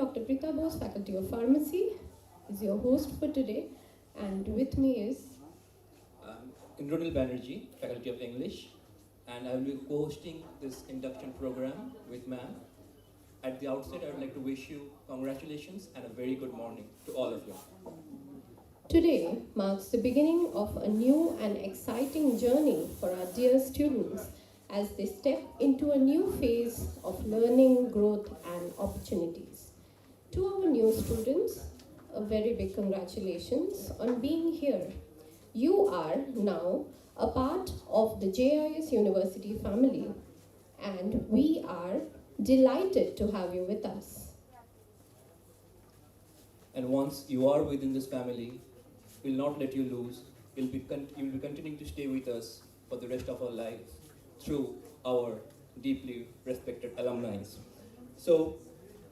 Dr. Prita Bose, Faculty of Pharmacy, is your host for today, and with me is Indranil Banerjee, Faculty of English, and I will be co-hosting this induction program with ma'am. At the outset, I would like to wish you congratulations and a very good morning to all of you. Today marks the beginning of a new and exciting journey for our dear students as they step into a new phase of learning, growth, and opportunities. To our new students, a very big congratulations on being here. You are now a part of the JIS University family, and we are delighted to have you with us. And once you are within this family, we'll not let you lose. You'll be continuing to stay with us for the rest of our lives through our deeply respected alumni. So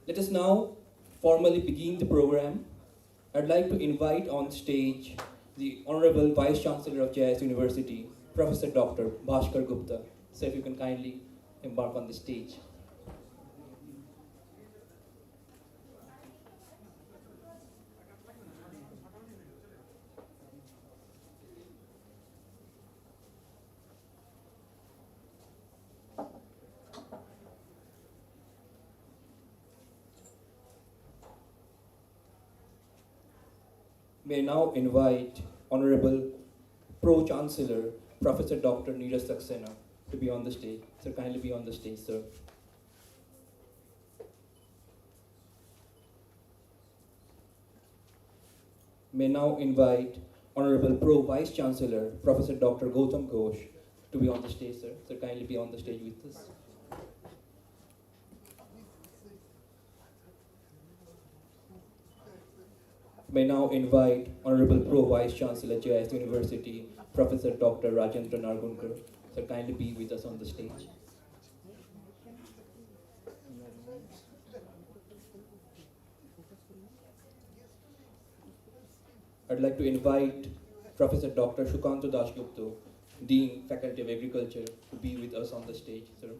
let us now formally begin the program. I'd like to invite on stage the Honorable Vice Chancellor of JIS University, Professor Dr. Bhaskar Gupta. So if you can kindly embark on the stage. May now invite Honorable Pro-Chancellor, Professor Dr. Neeraj Saxena to be on the stage. Sir, kindly be on the stage, sir. May now invite Honorable Pro-Vice Chancellor, Professor Dr. Gautam Ghosh to be on the stage, sir. Sir, kindly be on the stage with us. May now invite Honorable Pro-Vice Chancellor, JIS University, Professor Dr. Rajendra Nargunkar. Sir, kindly be with us on the stage. I'd like to invite Professor Dr. Shukanta Dasgupta, Dean, Faculty of Agriculture, to be with us on the stage, sir.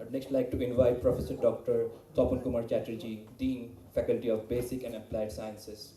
I'd next like to invite Professor Dr. Tapan Kumar Chatterjee, Dean, Faculty of Basic and Applied Sciences.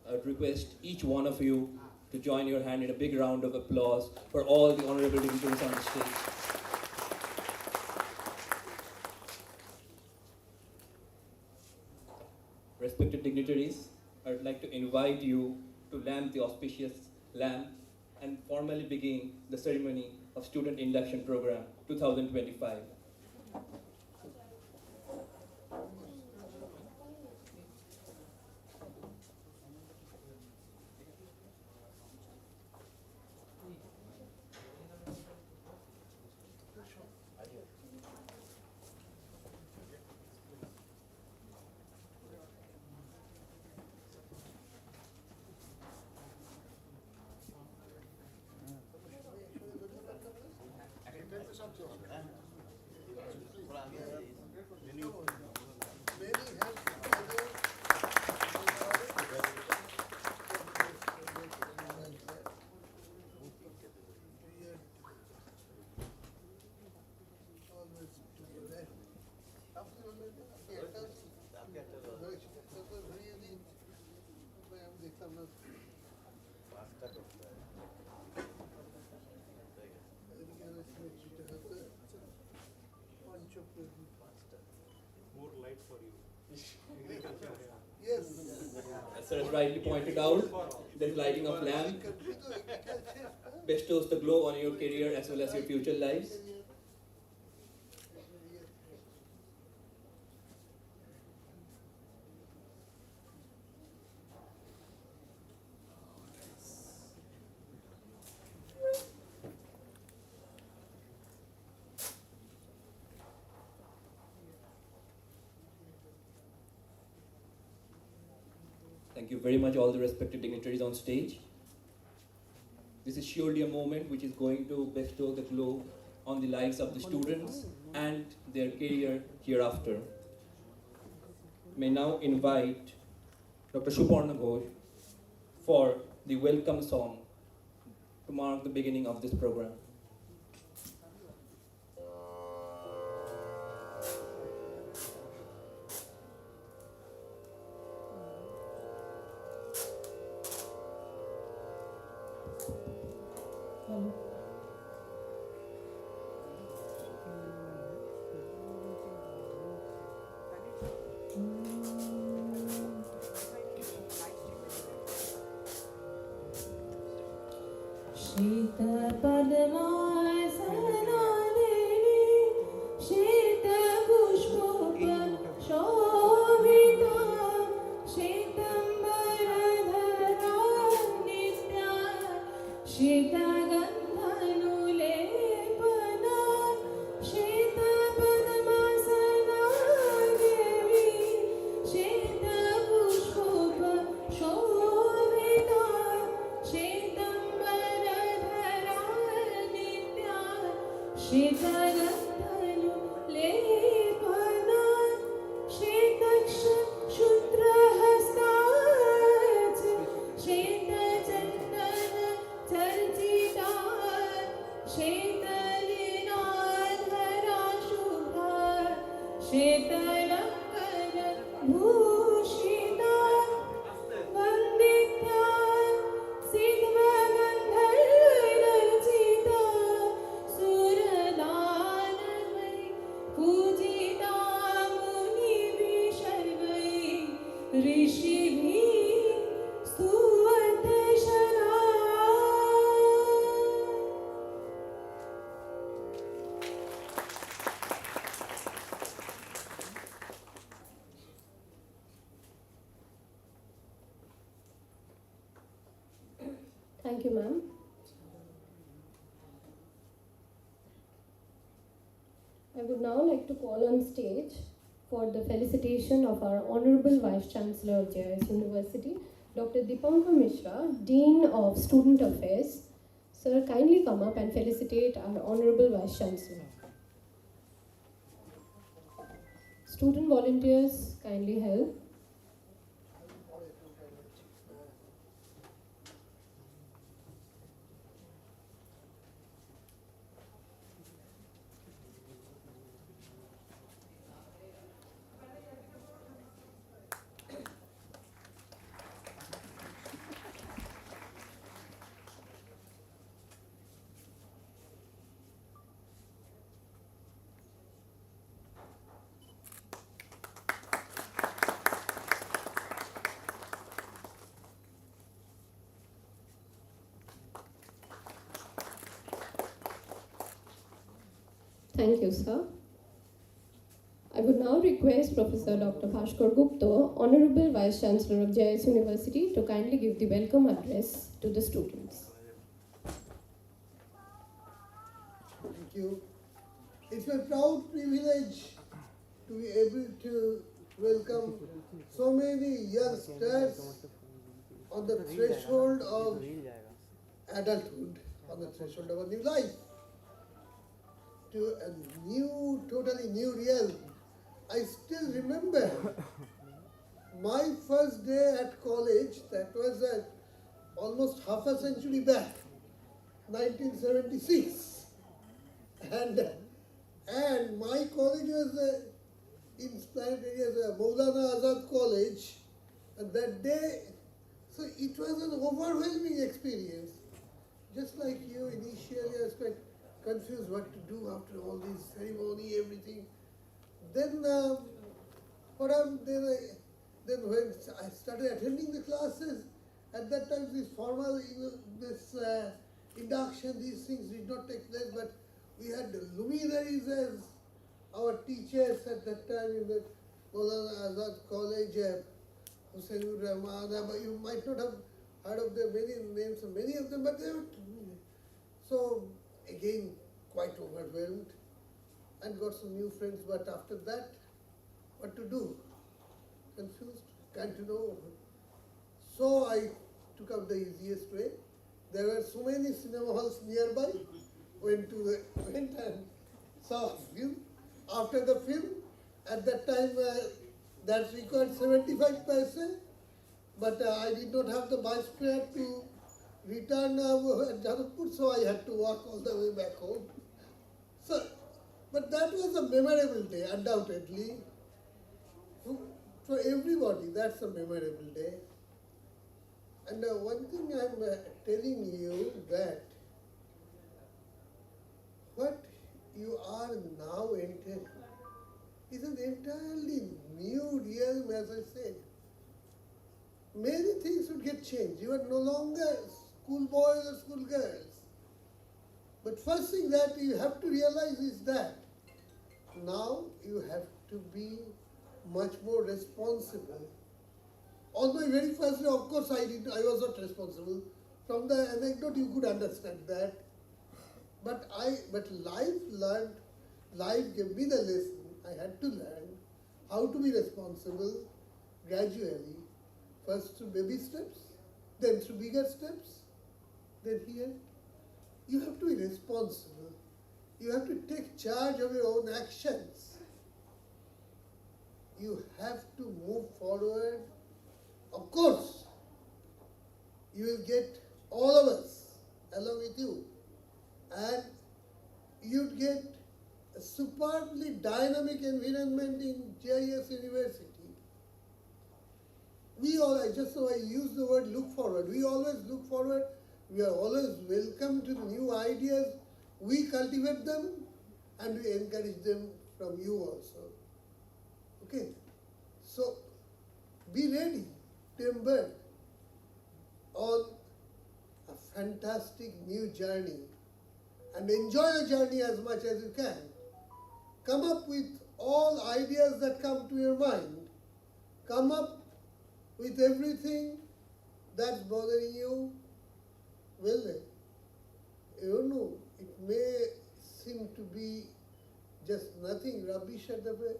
I would request each one of you to join your hand in a big round of applause for all the honorable dignitaries on the stage. Respected dignitaries, I would like to invite you to lamp the auspicious lamp and formally begin the ceremony of Student Induction Program 2025. More light for you. Yes. As sir has rightly pointed out, that lighting of lamp bestows the glow on your career as well as your future lives. Thank you very much, all the respected dignitaries on stage. This is surely a moment which is going to bestow the glow on the lives of the students and their career hereafter. May now invite Dr. Suparna Ghosh for the welcome song to mark the beginning of this program. Thank you, ma'am. I would now like to call on stage for the felicitation of our Honorable Vice Chancellor of JIS University, Dr. Dipankar Mishra, Dean of Student Affairs. Sir, kindly come up and felicitate our Honorable Vice Chancellor. Student volunteers, kindly help. Thank you, sir. I would now request Professor Dr. Bhaskar Gupta, Honorable Vice Chancellor of JIS University, to kindly give the welcome address to the students. Thank you. It's a proud privilege to be able to welcome so many youngsters on the threshold of adulthood, on the threshold of a new life, to a new, totally new realm. I still remember my first day at college, that was almost half a century back, 1976. And my college was in Planet Area, Maulana Azad College, and that day, so it was an overwhelming experience. Just like you, initially I was quite confused what to do after all this ceremony, everything. Then, then when I started attending the classes, at that time this formal, this induction, these things did not take place, but we had the luminaries as our teachers at that time in the Maulana Azad College, Hussainur Rahman. You might not have heard of the many names of many of them, but they were. So again, quite overwhelmed and got some new friends, but after that, what to do? Confused, can't know. So I took up the easiest way. There were so many cinema halls nearby. Went and saw a film. After the film, at that time that required 75%, but I did not have the bus fare to return at Jadavpur, so I had to walk all the way back home. So, but that was a memorable day, undoubtedly. For everybody, that's a memorable day. And one thing I'm telling you that what you are now entering is an entirely new realm, as I said. Many things will get changed. You are no longer schoolboys or schoolgirls. But first thing that you have to realize is that now you have to be much more responsible. On my very first day, of course, I was not responsible. From the anecdote, you could understand that. But life gave me the lesson. I had to learn how to be responsible gradually. First through baby steps, then through bigger steps, then here. You have to be responsible. You have to take charge of your own actions. You have to move forward. Of course, you will get all of us along with you. And you'd get a superbly dynamic environment in JIS University. I use the word look forward. We always look forward. We are always welcome to new ideas. We cultivate them and we encourage them from you also. Okay? So, be ready to embark on a fantastic new journey and enjoy the journey as much as you can. Come up with all ideas that come to your mind. Come up with everything that's bothering you. Well, you don't know, it may seem to be just nothing rubbish at the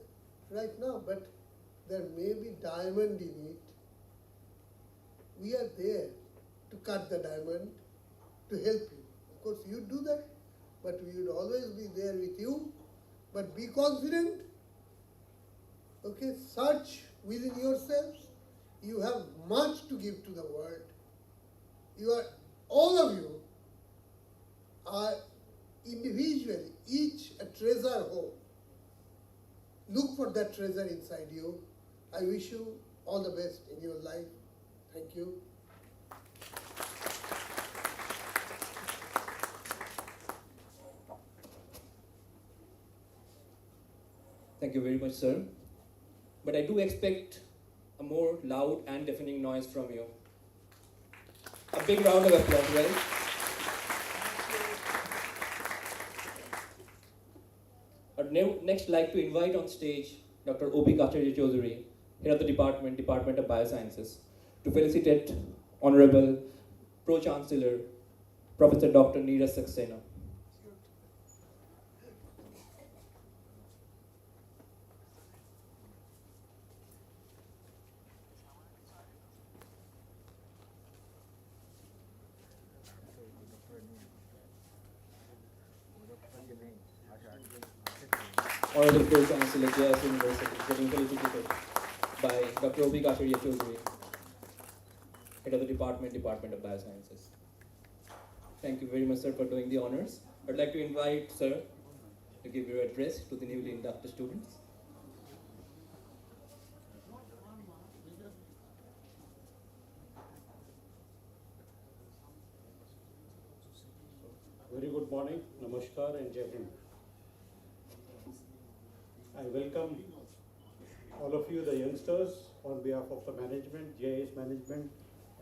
right now, but there may be diamond in it. We are there to cut the diamond, to help you. Of course, you do that, but we would always be there with you. But be confident, okay? Search within yourselves. You have much to give to the world. All of you are individually, each a treasure home. Look for that treasure inside you. I wish you all the best in your life. Thank you. Thank you very much, sir. But I do expect a more loud and deafening noise from you. A big round of applause, right? I'd next like to invite on stage Dr. O.B. Kacharya Chaudhary, Head of the Department of Biosciences, to felicitate Honorable Pro-Chancellor, Professor Dr. Neeraj Saxena. Honorable Pro-Chancellor, JIS University, getting felicitated by Dr. O.B. Kacharya Chaudhary, Head of the Department of Biosciences. Thank you very much, sir, for doing the honors. I'd like to invite sir to give your address to the newly inducted students. Very good morning, Namaskar and Jai Hind. I welcome all of you, the youngsters, on behalf of the management, JIS management,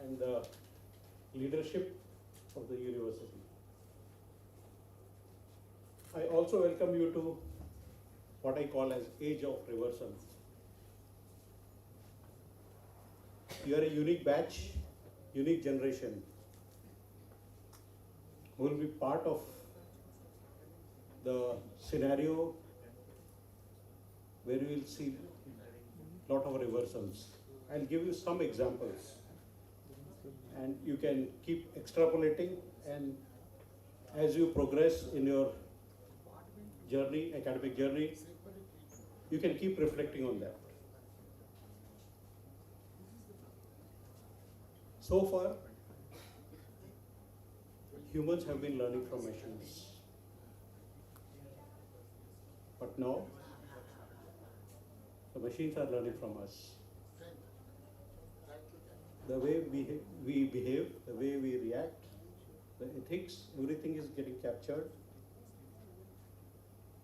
and the leadership of the university. I also welcome you to what I call as Age of Reversal. You are a unique batch, unique generation, who will be part of the scenario where you will see a lot of reversals. I'll give you some examples. and you can keep extrapolating, and as you progress in your journey, academic journey, you can keep reflecting on that. So far, humans have been learning from machines. But now, the machines are learning from us. The way we behave, the way we react, the ethics, everything is getting captured.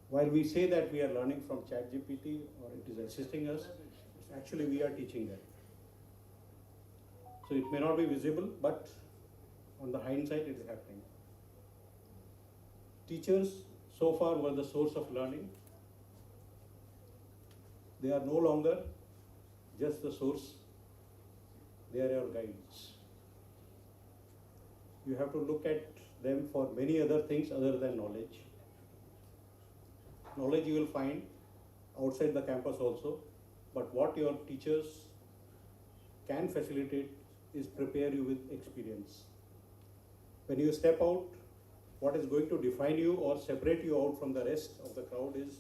While we say that we are learning from ChatGPT or it is assisting us, actually we are teaching them. So it may not be visible, but on the hindsight it is happening. Teachers so far were the source of learning. They are no longer just the source, they are your guides. You have to look at them for many other things other than knowledge. Knowledge you will find outside the campus also, but what your teachers can facilitate is prepare you with experience. When you step out, what is going to define you or separate you out from the rest of the crowd is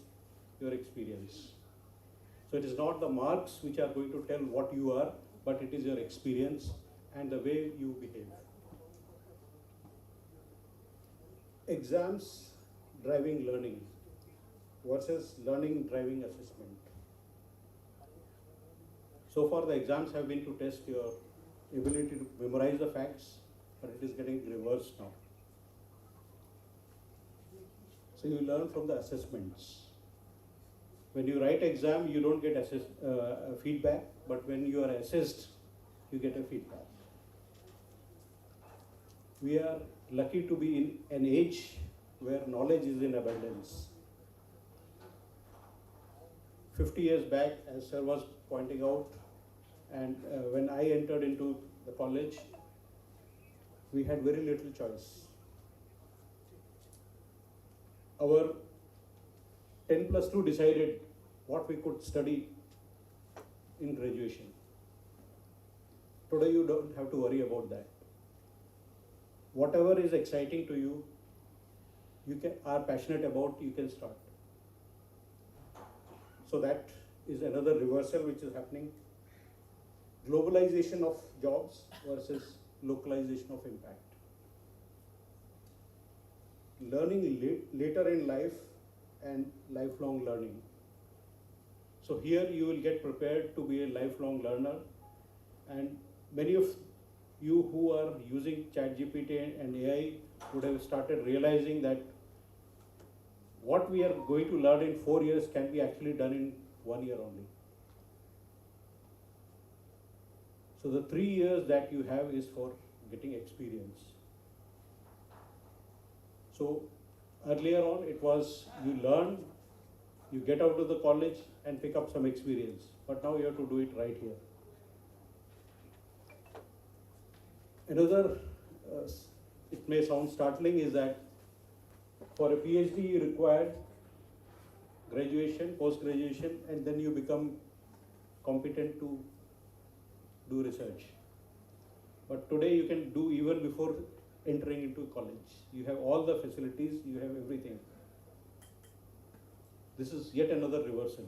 your experience. So it is not the marks which are going to tell what you are, but it is your experience and the way you behave. Exams driving learning versus learning driving assessment. So far the exams have been to test your ability to memorize the facts, but it is getting reversed now. So you learn from the assessments. When you write exam, you don't get feedback, but when you are assessed, you get a feedback. We are lucky to be in an age where knowledge is in abundance. 50 years back, as sir was pointing out, and when I entered into the college, we had very little choice. Our 10+2 decided what we could study in graduation. Today you don't have to worry about that. Whatever is exciting to you, are passionate about, you can start. So that is another reversal which is happening. Globalization of jobs versus localization of impact. Learning later in life and lifelong learning. So here you will get prepared to be a lifelong learner, and many of you who are using ChatGPT and AI would have started realizing that what we are going to learn in 4 years can be actually done in 1 year only. So the 3 years that you have is for getting experience. So earlier on it was you learn, you get out of the college and pick up some experience, but now you have to do it right here. Another, it may sound startling, is that for a PhD you require graduation, post-graduation, and then you become competent to do research. But today you can do even before entering into college. You have all the facilities, you have everything. This is yet another reversal.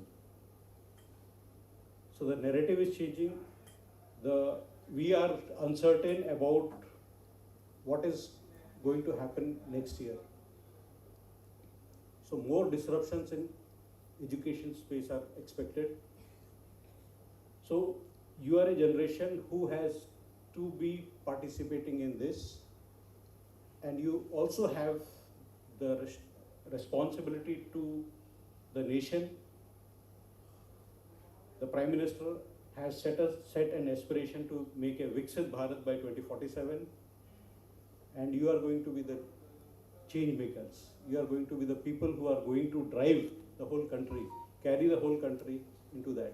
So the narrative is changing. We are uncertain about what is going to happen next year. So more disruptions in education space are expected. So you are a generation who has to be participating in this, and you also have the responsibility to the nation. The Prime Minister has set an aspiration to make a Viksit Bharat by 2047, and you are going to be the change makers. You are going to be the people who are going to drive the whole country, carry the whole country into that.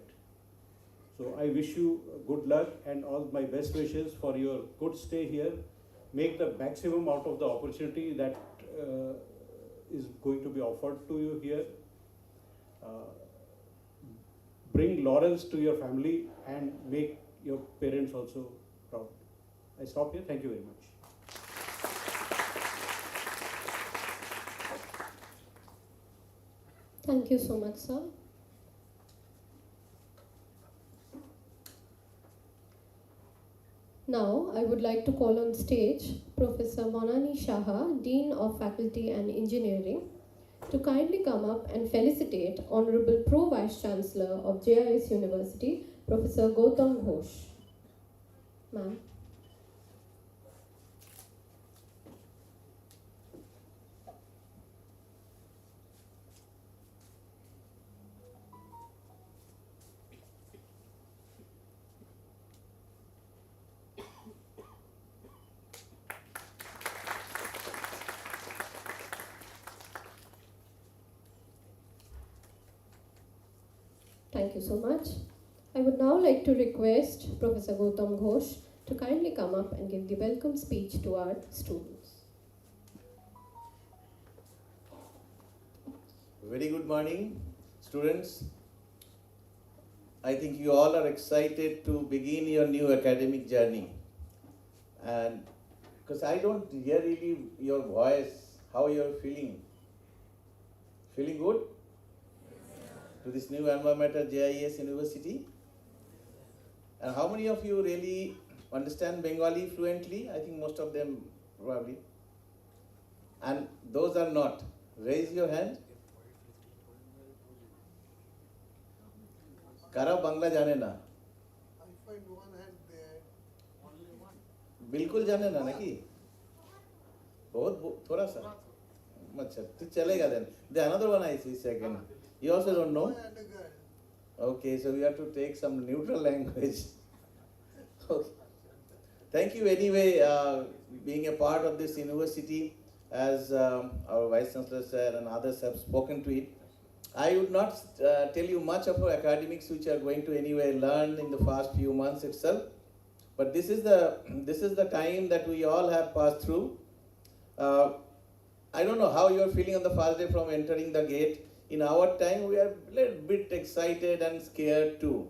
So I wish you good luck and all my best wishes for your good stay here. Make the maximum out of the opportunity that is going to be offered to you here. Bring laurels to your family and make your parents also proud. I stop here. Thank you very much. Thank you so much, sir. Now, I would like to call on stage Professor Monani Shaha, Dean of Faculty and Engineering, to kindly come up and felicitate Honorable Pro Vice Chancellor of JIS University, Professor Gautam Ghosh. Ma'am. Thank you so much. I would now like to request Professor Gautam Ghosh to kindly come up and give the welcome speech to our students. Very good morning, students. I think you all are excited to begin your new academic journey. And because I don't hear really your voice, how you're feeling. Feeling good? To this new environment at JIS University? And how many of you really understand Bengali fluently? I think most of them probably. And those are not. Raise your hand. Kara Bangla jane na? I find one hand there. Only one. बिल्कुल जाने ना कि बहुत थोड़ा सा अच्छा तो चलेगा then the another one I see second you also don't know Boy and a girl. okay so we have to take some neutral language okay thank you anyway being a part of this university as our vice chancellor sir and others have spoken to it I would not tell you much of our academics which are going to anyway learn in the first few months itself. But this is the time that we all have passed through. I don't know how you are feeling on the first day from entering the gate. In our time, we are a little bit excited and scared too.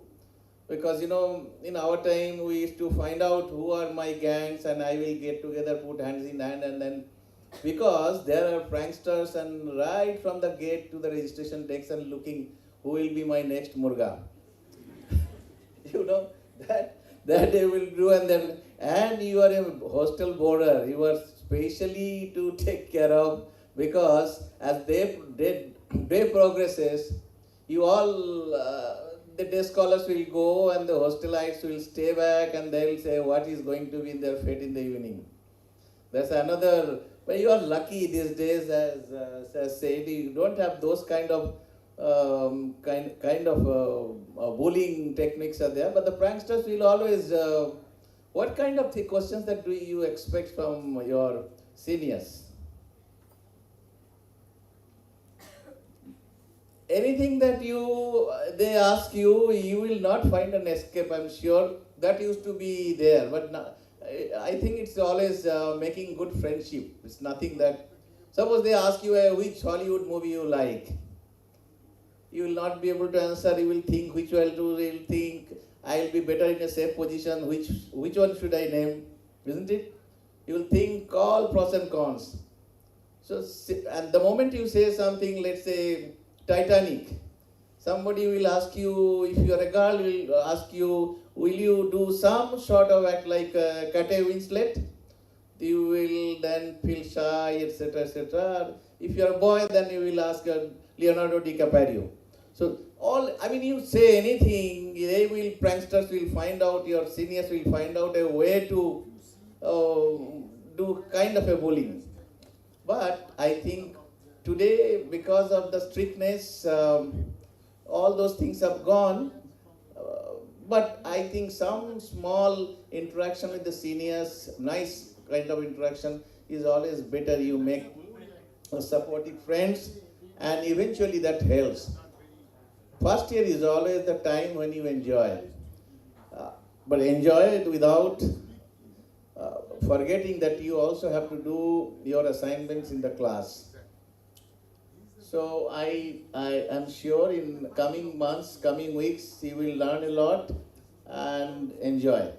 Because, in our time, we used to find out who are my gangs and I will get together, put hands in hand and then, because there are pranksters and right from the gate to the registration desk and looking who will be my next Murga. That they will do and you are a hostel boarder, you are specially to take care of because as day progresses, you all, the day scholars will go and the hostelites will stay back and they will say what is going to be their fate in the evening. That's another, but you are lucky these days as said, you don't have those kind of bullying techniques are there, but the pranksters will always, what kind of questions that do you expect from your seniors? Anything that they ask you, you will not find an escape, I'm sure. That used to be there, but now, I think it's always making good friendship. It's nothing that, suppose they ask you which Hollywood movie you like. You will not be able to answer, you will think which one to, you will think, I will be better in a safe position, which one should I name, isn't it? You will think all pros and cons. So, and the moment you say something, let's say Titanic, somebody will ask you, if you are a girl, will ask you, will you do some sort of act like Kate Winslet? You will then feel shy, etc., etc. If you are a boy, then you will ask Leonardo DiCaprio. So you say anything, pranksters will find out, your seniors will find out a way to do kind of a bullying. But I think today, because of the strictness, all those things have gone. But I think some small interaction with the seniors, nice kind of interaction is always better. You make supportive friends and eventually that helps. First year is always the time when you enjoy. But enjoy it without forgetting that you also have to do your assignments in the class. So I am sure in coming months, coming weeks, you will learn a lot and enjoy.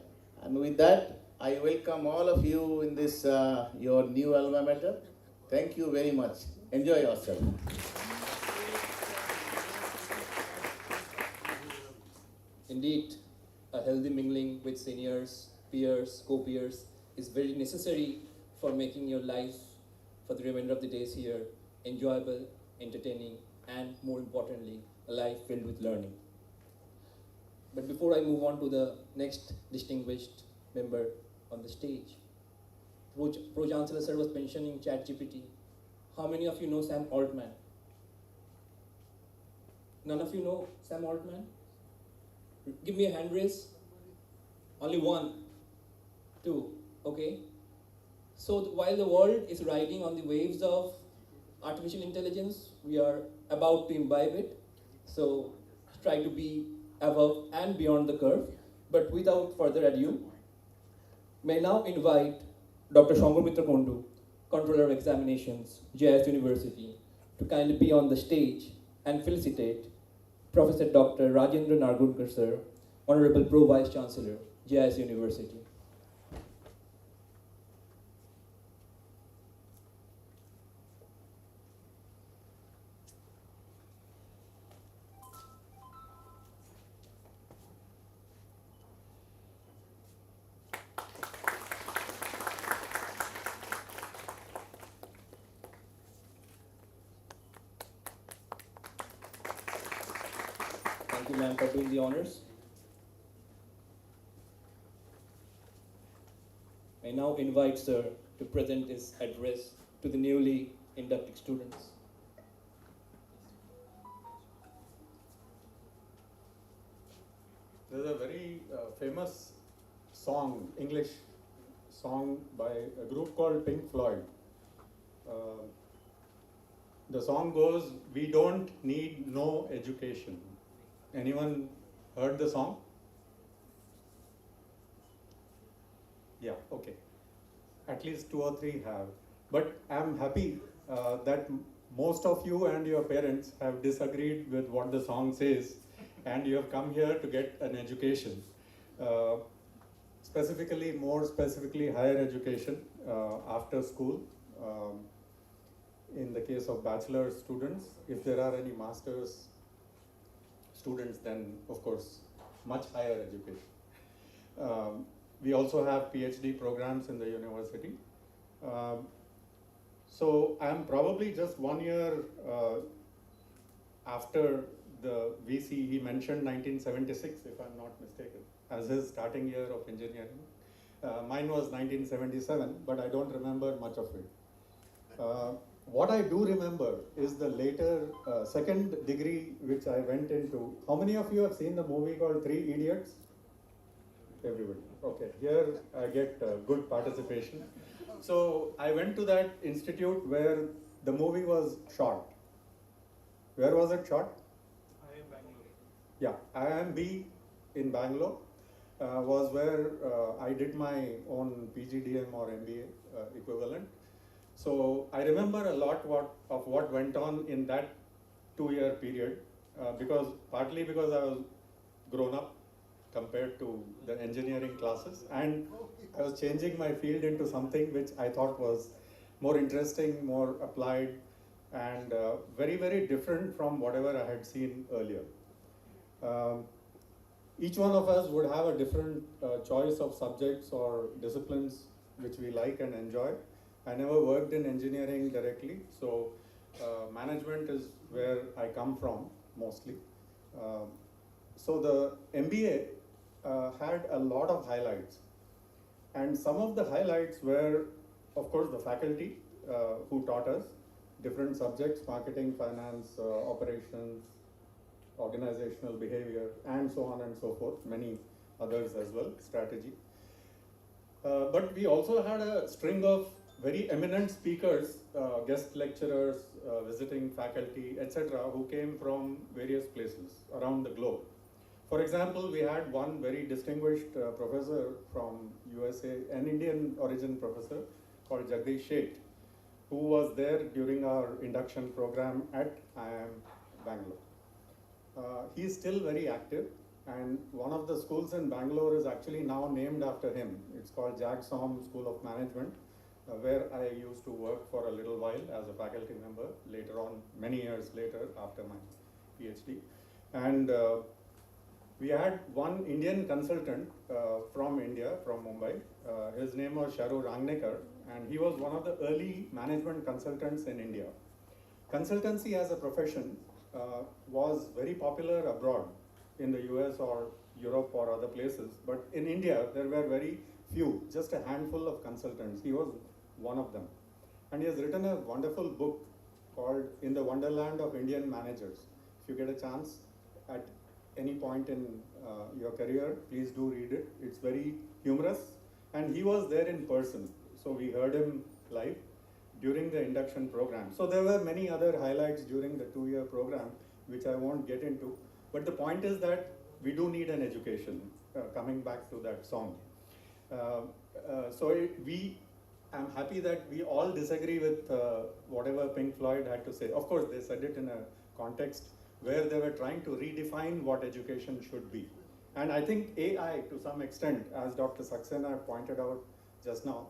And with that, I welcome all of you in this your new alma mater. Thank you very much. Enjoy yourself. Indeed, a healthy mingling with seniors, peers, co-peers is very necessary for making your life for the remainder of the days here enjoyable, entertaining, and more importantly, a life filled with learning. But before I move on to the next distinguished member on the stage, Pro-Chancellor Sir was mentioning ChatGPT. How many of you know Sam Altman? None of you know Sam Altman? Give me a hand raise. Only one, two, okay? So while the world is riding on the waves of artificial intelligence, we are about to imbibe it. So try to be above and beyond the curve. But without further ado, may I now invite Dr. Shangomitra Kondu, Controller of Examinations, JIS University, to kindly be on the stage and felicitate Professor Dr. Rajendra Nargundkar Sir, Honorable Pro Vice Chancellor, JIS University. Thank you, ma'am, for doing the honors. I now invite Sir to present his address to the newly inducted students. There's a very famous song, English song by a group called Pink Floyd. The song goes, "We don't need no education." Anyone heard the song? Yeah, okay. At least 2 or 3 have. But I'm happy that most of you and your parents have disagreed with what the song says, and you have come here to get an education. More specifically, higher education after school. In the case of bachelor students, if there are any master's students, then of course, much higher education. We also have PhD programs in the university. So I'm probably just 1 year after the VC. He mentioned 1976, if I'm not mistaken, as his starting year of engineering. Mine was 1977, but I don't remember much of it. What I do remember is the later second degree which I went into. How many of you have seen the movie called 3 Idiots? Everybody. Okay, here I get good participation. So I went to that institute where the movie was shot. Where was it shot? IIM Bangalore. Yeah, IIMB in Bangalore was where I did my own PGDM or MBA equivalent. So I remember a lot of what went on in that 2-year period, partly because I was grown up compared to the engineering classes, and I was changing my field into something which I thought was more interesting, more applied, and very, very different from whatever I had seen earlier. Each one of us would have a different choice of subjects or disciplines which we like and enjoy. I never worked in engineering directly, so management is where I come from mostly. So the MBA had a lot of highlights, and some of the highlights were, of course, the faculty who taught us different subjects: marketing, finance, operations, organizational behavior, and so on and so forth, many others as well, strategy. But we also had a string of very eminent speakers, guest lecturers, visiting faculty, etc., who came from various places around the globe. For example, we had one very distinguished professor from USA, an Indian origin professor called Jagdish Sheth, who was there during our induction program at IIM Bangalore. He is still very active, and one of the schools in Bangalore is actually now named after him. It's called JAGSOM School of Management, where I used to work for a little while as a faculty member, later on, many years later after my PhD. And we had one Indian consultant from India, from Mumbai. His name was Sharu Rangnekar, and he was one of the early management consultants in India. Consultancy as a profession was very popular abroad in the US or Europe or other places, but in India there were very few, just a handful of consultants. He was one of them. And he has written a wonderful book called In the Wonderland of Indian Managers. If you get a chance at any point in your career, please do read it. It's very humorous, and he was there in person. So we heard him live during the induction program. So there were many other highlights during the 2-year program, which I won't get into. But the point is that we do need an education, coming back to that song. I'm happy that we all disagree with whatever Pink Floyd had to say. Of course, they said it in a context where they were trying to redefine what education should be. And I think AI, to some extent, as Dr. Saxena pointed out just now,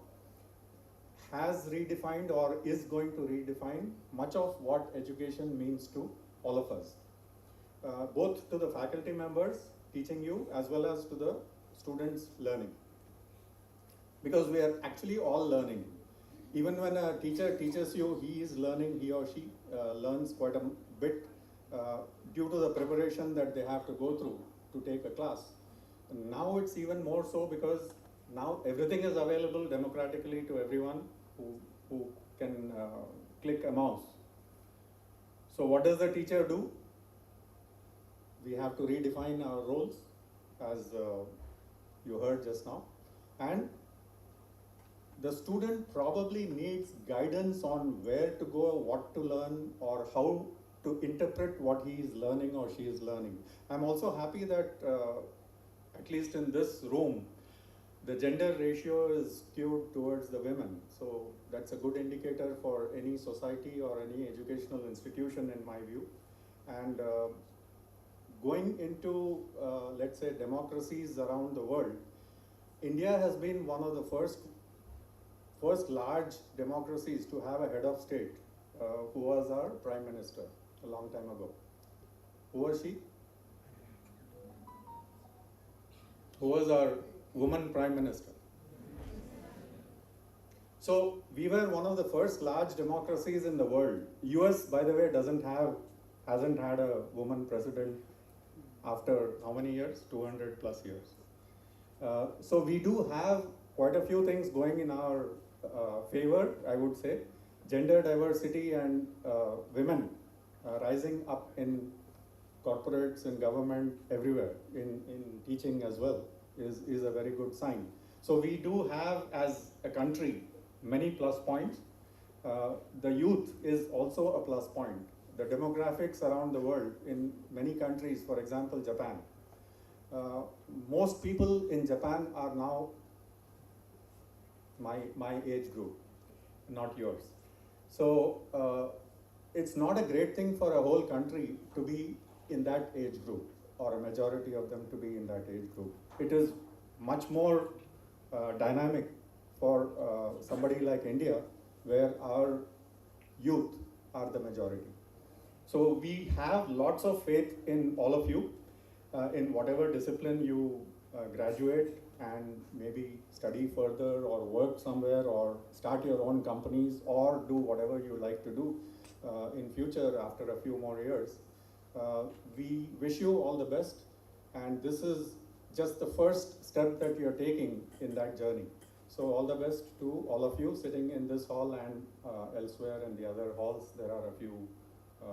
has redefined or is going to redefine much of what education means to all of us. Both to the faculty members teaching you as well as to the students learning. Because we are actually all learning. Even when a teacher teaches you, he is learning, he or she learns quite a bit due to the preparation that they have to go through to take a class. And now it's even more so because now everything is available democratically to everyone who can click a mouse. So what does the teacher do? We have to redefine our roles, as you heard just now. And the student probably needs guidance on where to go, what to learn, or how to interpret what he is learning or she is learning. I'm also happy that, at least in this room, the gender ratio is skewed towards the women. So that's a good indicator for any society or any educational institution, in my view. And going into, let's say, democracies around the world, India has been one of the first large democracies to have a head of state, who was our prime minister a long time ago. Who was she? Who was our woman prime minister? So we were one of the first large democracies in the world. US, by the way, hasn't had a woman president after how many years? 200 plus years. So we do have quite a few things going in our favor, I would say. Gender diversity and women rising up in corporates, in government, everywhere, in teaching as well, is a very good sign. So we do have, as a country, many plus points. The youth is also a plus point. The demographics around the world, in many countries, for example, Japan, most people in Japan are now my age group, not yours. So it's not a great thing for a whole country to be in that age group, or a majority of them to be in that age group. It is much more dynamic for somebody like India, where our youth are the majority. So we have lots of faith in all of you, in whatever discipline you graduate and maybe study further or work somewhere or start your own companies or do whatever you like to do in future after a few more years. We wish you all the best, and this is just the first step that you're taking in that journey. So all the best to all of you sitting in this hall and elsewhere in the other halls. There are a few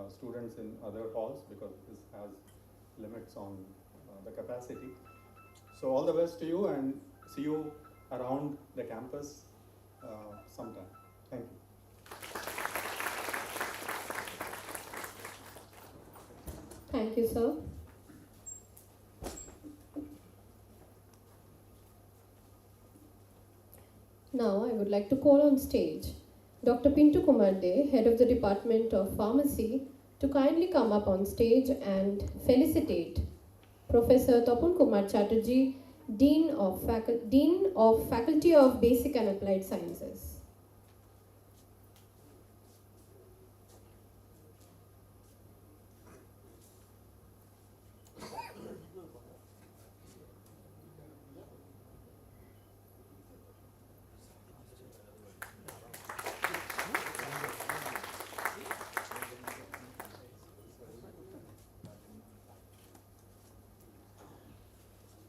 students in other halls because this has limits on the capacity. So all the best to you, and see you around the campus sometime. Thank you. Thank you, sir. Now I would like to call on stage Dr. Pintu Kumarde, Head of the Department of Pharmacy, to kindly come up on stage and felicitate Professor Topun Kumar Chatterjee, Dean of Faculty of Basic and Applied Sciences.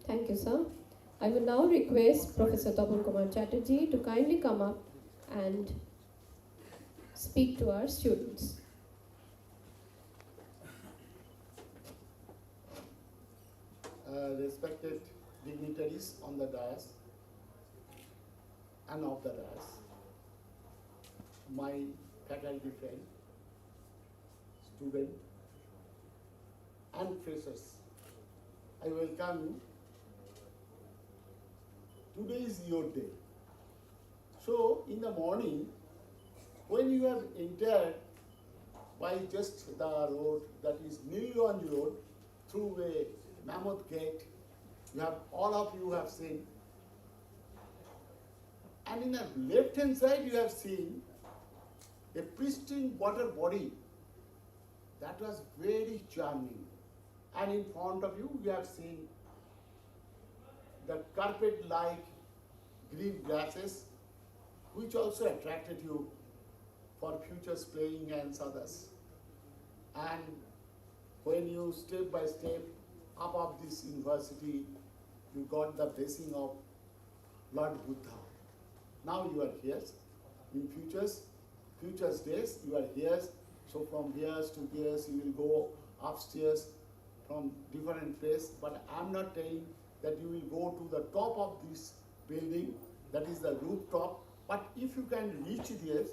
Thank you, sir. I would now request Professor Topun Kumar Chatterjee to kindly come up and speak to our students. Respected dignitaries on the dais and off the dais, my faculty friend, student, and freshers, I welcome you. Today is your day. So in the morning, when you have entered by just the road, that is Nilganj Road, through a mammoth gate, you have, all of you have seen. And in the left hand side you have seen a pristine water body that was very charming. And in front of you, you have seen the carpet-like green grasses, which also attracted you for futures playing and others. And when you step by step up of this university, you got the blessing of Lord Buddha. Now you are here. In futures days, you are here. So from here to here, you will go upstairs from different place. But I am not telling that you will go to the top of this building, that is the rooftop. But if you can reach there,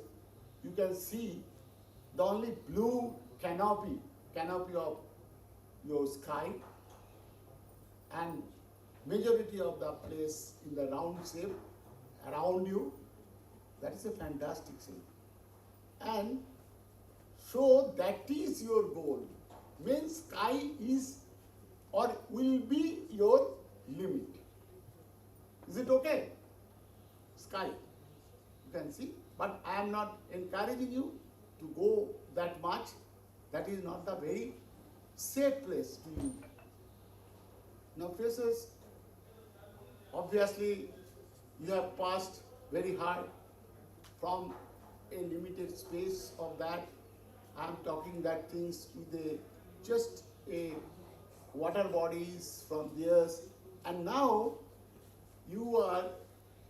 you can see the only blue canopy of your sky, and majority of the place in the round shape around you. That is a fantastic thing. And so that is your goal. Means sky is or will be your limit. Is it okay? Sky, you can see. But I am not encouraging you to go that much. That is not the very safe place to you. Now, freshers, obviously, you have passed very hard from a limited space of that. I am talking that things with just a water bodies from theirs, and now you are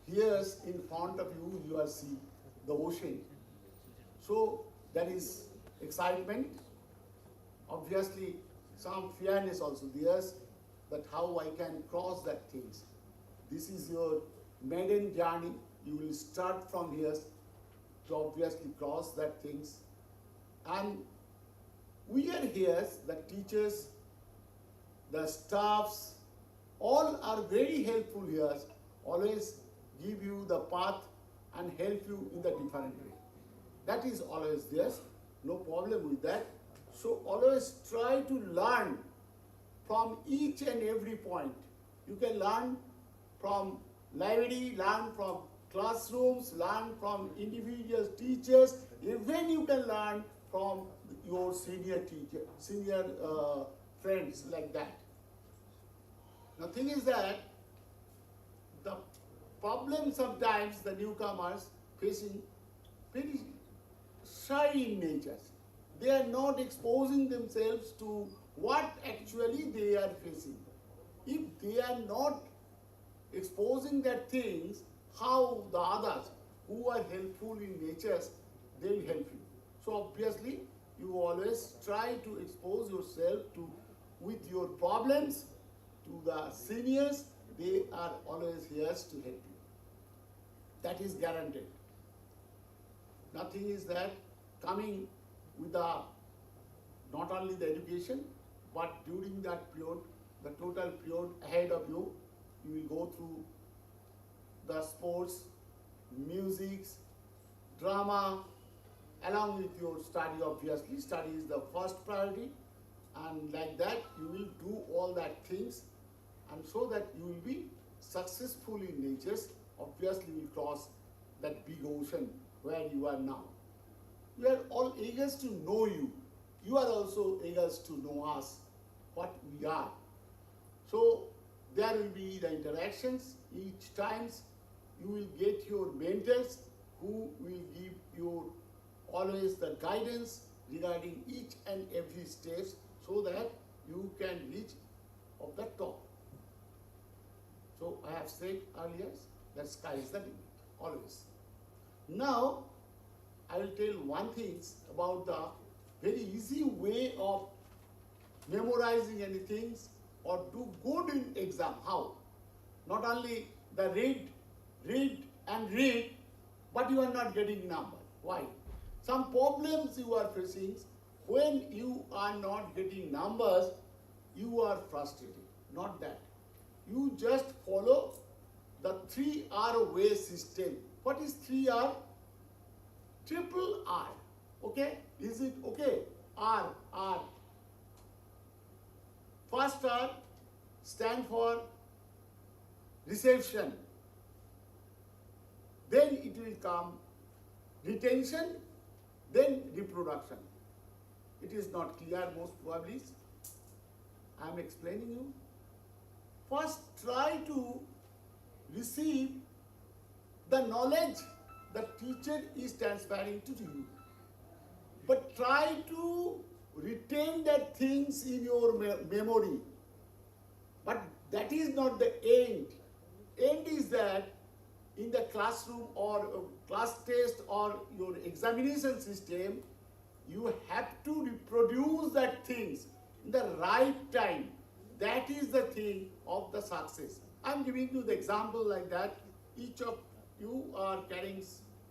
here in front of you, you are seeing the ocean. So there is excitement, obviously some fearness also theirs, that how I can cross that things. This is your maiden journey. You will start from here to obviously cross that things. And we are here, the teachers, the staffs, all are very helpful here, always give you the path and help you in the different way. That is always there, no problem with that. So always try to learn from each and every point. You can learn from library, learn from classrooms, learn from individual teachers, even you can learn from your senior friends like that. The thing is that the problem sometimes the newcomers facing very shy in nature. They are not exposing themselves to what actually they are facing. If they are not exposing that things, how the others who are helpful in nature, they will help you. So obviously, you always try to expose yourself to with your problems to the seniors. They are always here to help you. That is guaranteed. Nothing is that coming with the not only the education, but during that period, the total period ahead of you, you will go through the sports, music, drama, along with your study. Obviously, study is the first priority, and like that you will do all that things, and so that you will be successful in natures. Obviously you will cross that big ocean where you are now. We are all eager to know you. You are also eager to know us, what we are. So there will be the interactions. Each times you will get your mentors who will give you always the guidance regarding each and every stage, so that you can reach of the top. So I have said earlier that sky is the limit, always. Now I will tell one thing about the very easy way of memorizing anything or do good in exam. How? Not only the read, but you are not getting number. Why? Some problems you are facing, when you are not getting numbers, you are frustrated. Not that. You just follow the 3R way system. What is 3R? Triple R. Okay? Is it okay? R. First R stand for reception. Then it will come retention, then reproduction. It is not clear most probably. I am explaining you. First try to receive the knowledge the teacher is transferring to you. But try to retain that things in your memory. But that is not the end. End is that in the classroom or class test or your examination system, you have to reproduce that things in the right time. That is the thing of the success. I am giving you the example like that. Each of you are carrying,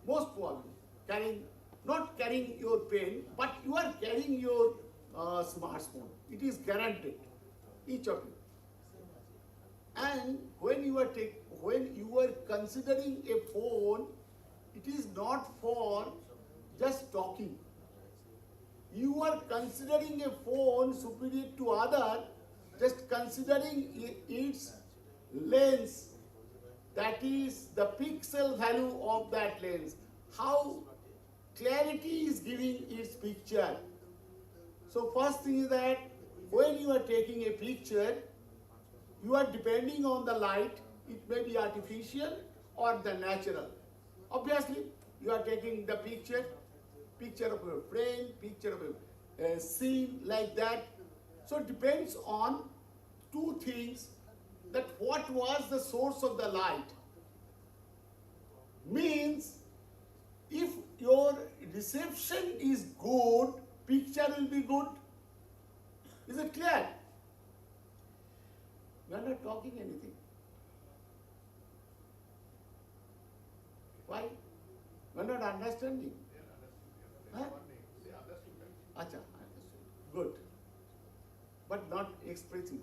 most probably, not carrying your pen, but you are carrying your smartphone. It is guaranteed, each of you. And when you are considering a phone, it is not for just talking. You are considering a phone superior to other, just considering its lens, that is the pixel value of that lens, how clarity is giving its picture. So first thing is that when you are taking a picture, you are depending on the light. It may be artificial or the natural. Obviously, you are taking the picture of your friend, picture of a scene like that. So it depends on two things, that what was the source of the light. Means if your reception is good, picture will be good. Is it clear? We are not talking anything. Why? We are not understanding. Huh? Acha, understood. Good. But not expressing.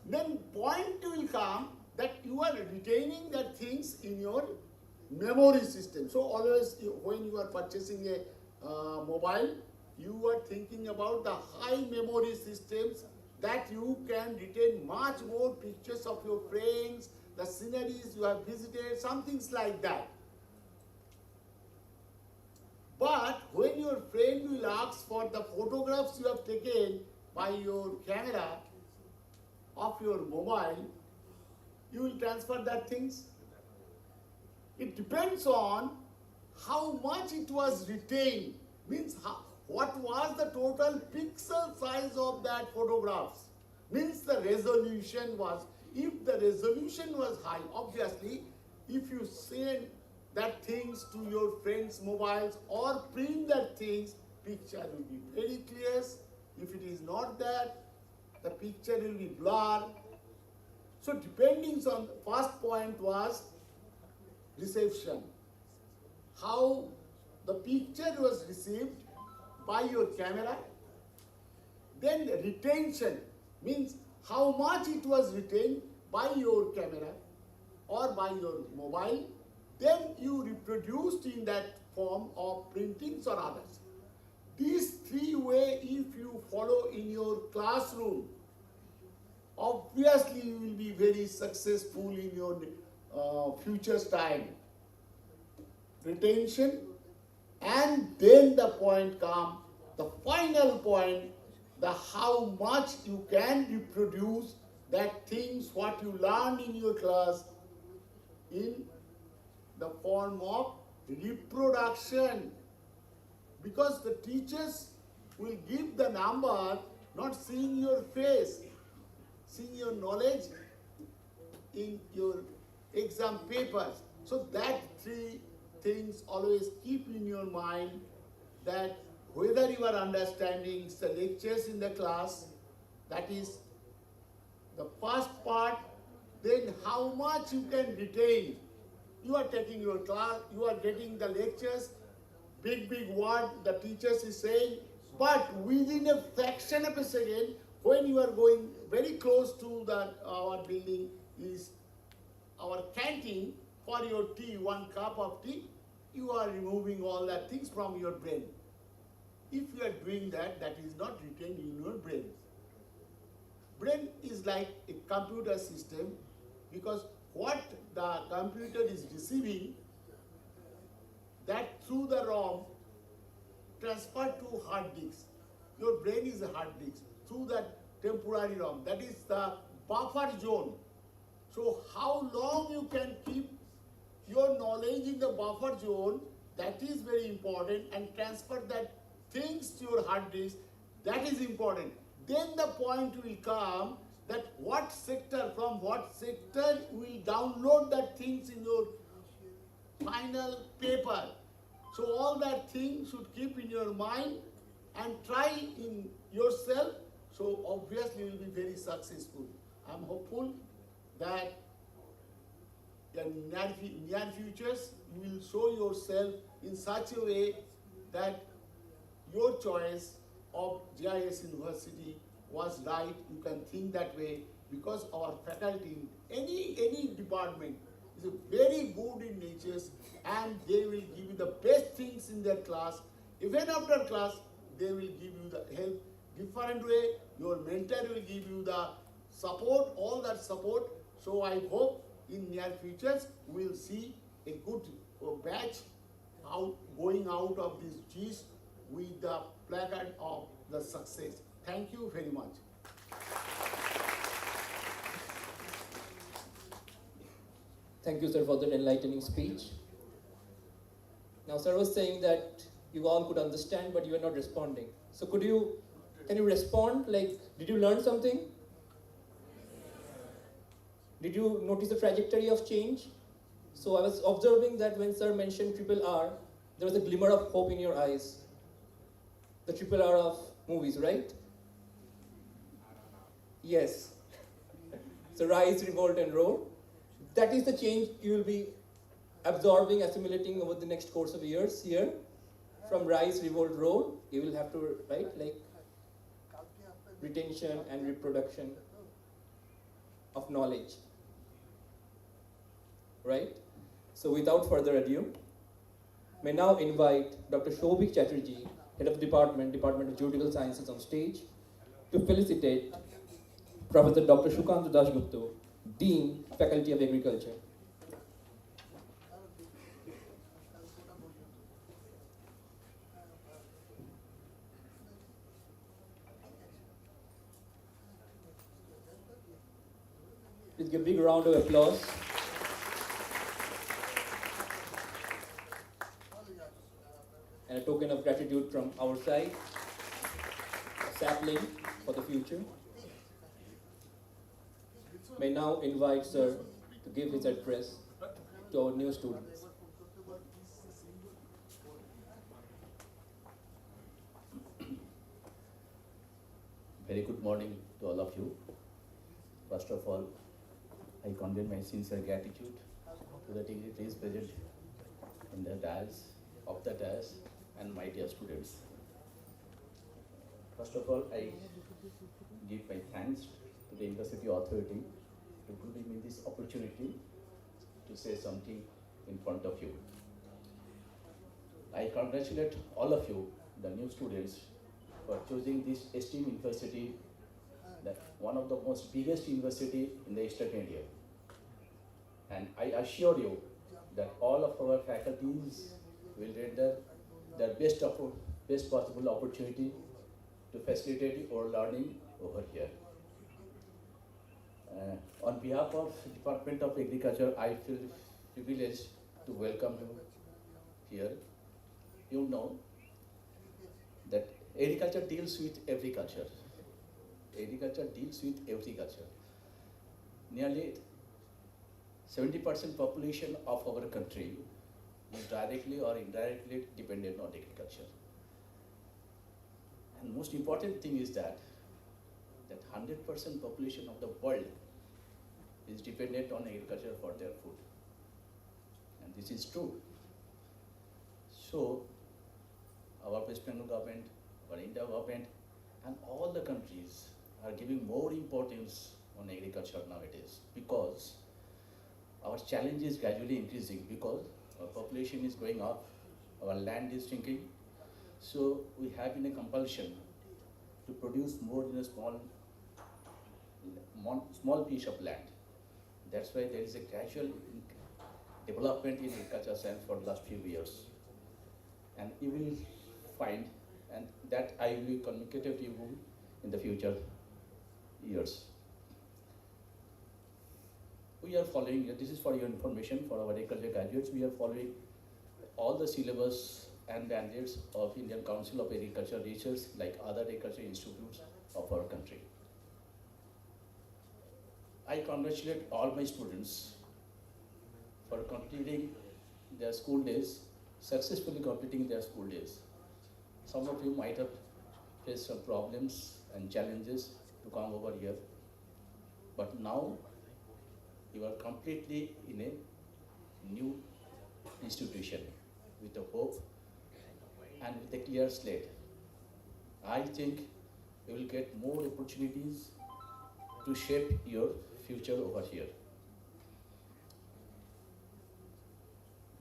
Then point will come that you are retaining that things in your memory system. So always when you are purchasing a mobile, you are thinking about the high memory systems, that you can retain much more pictures of your friends, the sceneries you have visited, some things like that. But when your friend will ask for the photographs you have taken by your camera of your mobile, you will transfer that things. It depends on how much it was retained, means what was the total pixel size of that photographs, means the resolution was. If the resolution was high, obviously, if you send that things to your friends' mobiles or print that things, picture will be very clear. If it is not that, the picture will be blurred. So depending on the first point was reception. How the picture was received by your camera. Then retention means how much it was retained by your camera or by your mobile. Then you reproduced in that form of printings or others. These three ways, if you follow in your classroom, obviously you will be very successful in your future time. Retention, and then the point come, the final point, the how much you can reproduce that things what you learn in your class in the form of reproduction. Because the teachers will give the number, not seeing your face, seeing your knowledge in your exam papers. So that three things always keep in your mind, that whether you are understanding the lectures in the class, that is the first part, then how much you can retain. You are taking your class, you are getting the lectures, big word the teachers is saying, but within a fraction of a second, when you are going very close to our building is our canteen for your tea, 1 cup of tea, you are removing all that things from your brain. If you are doing that, that is not retained in your brain. Brain is like a computer system, because what the computer is receiving, that through the ROM transferred to hard disk. Your brain is a hard disk through that temporary ROM. That is the buffer zone. So how long you can keep your knowledge in the buffer zone, that is very important, and transfer that things to your hard disk, that is important. Then the point will come that what sector, from what sector will download that things in your final paper. So all that things should keep in your mind and try in yourself. So obviously you will be very successful. I'm hopeful that in near futures you will show yourself in such a way that your choice of JIS University was right. You can think that way, because our faculty in any department is very good in natures, and they will give you the best things in their class. Even after class, they will give you the help different way. Your mentor will give you the support, all that support. So I hope in near futures we will see a good batch going out of this JIS with the placard of the success. Thank you very much. Thank you, sir, for that enlightening speech. Now, sir was saying that you all could understand, but you are not responding. So can you respond? Like, did you learn something? Did you notice the trajectory of change? So I was observing that when sir mentioned triple R, there was a glimmer of hope in your eyes. The triple R of movies, right? Yes. So rise, revolt, and roar. That is the change you will be absorbing, assimilating over the next course of years here. From rise, revolt, roar, you will have to write like retention and reproduction of knowledge. Right? So without further ado, may now invite Dr. Shobhik Chatterjee, Head of Department of Juridical Sciences, on stage to felicitate Professor Dr. Shukant Dasgupta, Dean, Faculty of Agriculture. Please give a big round of applause. And a token of gratitude from our side, a sapling for the future. May now invite sir to give his address to our new students. Very good morning to all of you. First of all, I convey my sincere gratitude to the dignitaries present in the dais, of the dais, and my dear students. First of all, I give my thanks to the University Authority to giving me this opportunity to say something in front of you. I congratulate all of you the new students for choosing this esteemed university, one of the most biggest university in the Eastern India. And I assure you that all of our faculties will render their best possible opportunity to facilitate your learning over here. On behalf of Department of Agriculture, I feel privileged to welcome you here. You know that agriculture deals with every culture. Agriculture deals with every culture. Nearly 70% population of our country is directly or indirectly dependent on agriculture. And most important thing is that 100% population of the world is dependent on agriculture for their food. And this is true. So, our West Bengal government, our India government, and all the countries are giving more importance on agriculture nowadays because our challenge is gradually increasing because our population is going up, our land is shrinking. So we have in a compulsion to produce more in a small piece of land. That's why there is a gradual development in agriculture science for the last few years. And you will find, and that I will communicate to you in the future years. We are following, this is for your information, for our agriculture graduates, we are following all the syllabus and mandates of Indian Council of Agriculture Research like other agriculture institutes of our country. I congratulate all my students for completing their school days, successfully completing their school days. Some of you might have faced some problems and challenges to come over here, but now you are completely in a new institution with a hope and with a clear slate. I think you will get more opportunities to shape your future over here.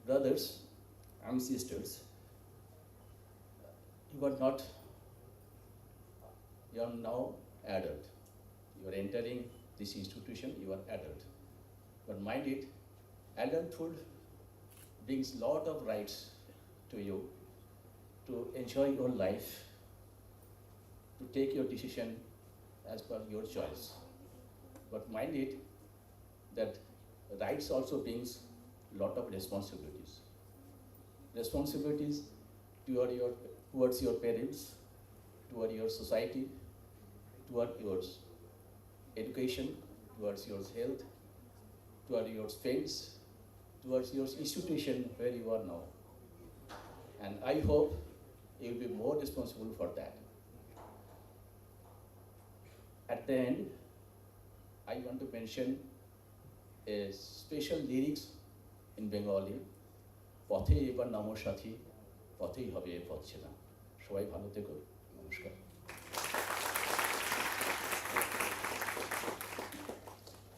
Brothers and sisters, you are now adult. You are entering this institution, you are adult. But mind it, adulthood brings lot of rights to you to enjoy your life, to take your decision as per your choice. But mind it, that rights also brings lot of responsibilities. Responsibilities towards your parents, towards your society, towards your education, towards your health, towards your friends, towards your institution where you are now. And I hope you will be more responsible for that. At the end, I want to mention a special lyrics in Bengali. পথে এবার নামো সাথী, পথেই হবে এ পথ চেনা। সবাই ভালো থেকো, নমস্কার।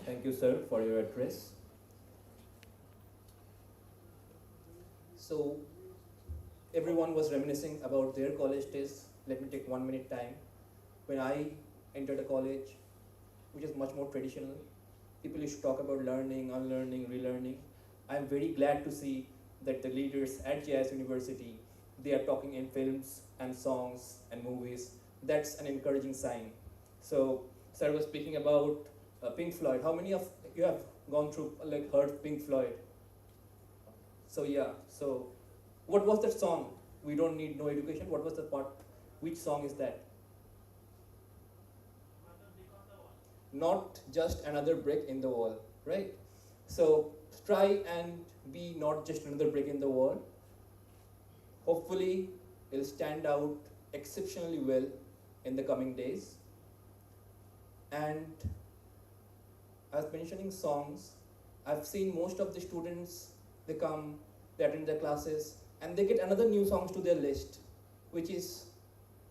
Thank you, sir, for your address. So, everyone was reminiscing about their college days. Let me take 1 minute time. When I entered a college, which is much more traditional, people used to talk about learning, unlearning, relearning. I'm very glad to see that the leaders at JIS University, they are talking in films and songs and movies. That's an encouraging sign. So, sir was speaking about Pink Floyd. How many of you have gone through, heard Pink Floyd? So yeah, so what was that song? We don't need no education. What was the part? Which song is that? Not just another brick in the wall, right? So try and be not just another brick in the wall. Hopefully, it'll stand out exceptionally well in the coming days. And as mentioning songs, I've seen most of the students, they come, they attend their classes, and they get another new songs to their list, which is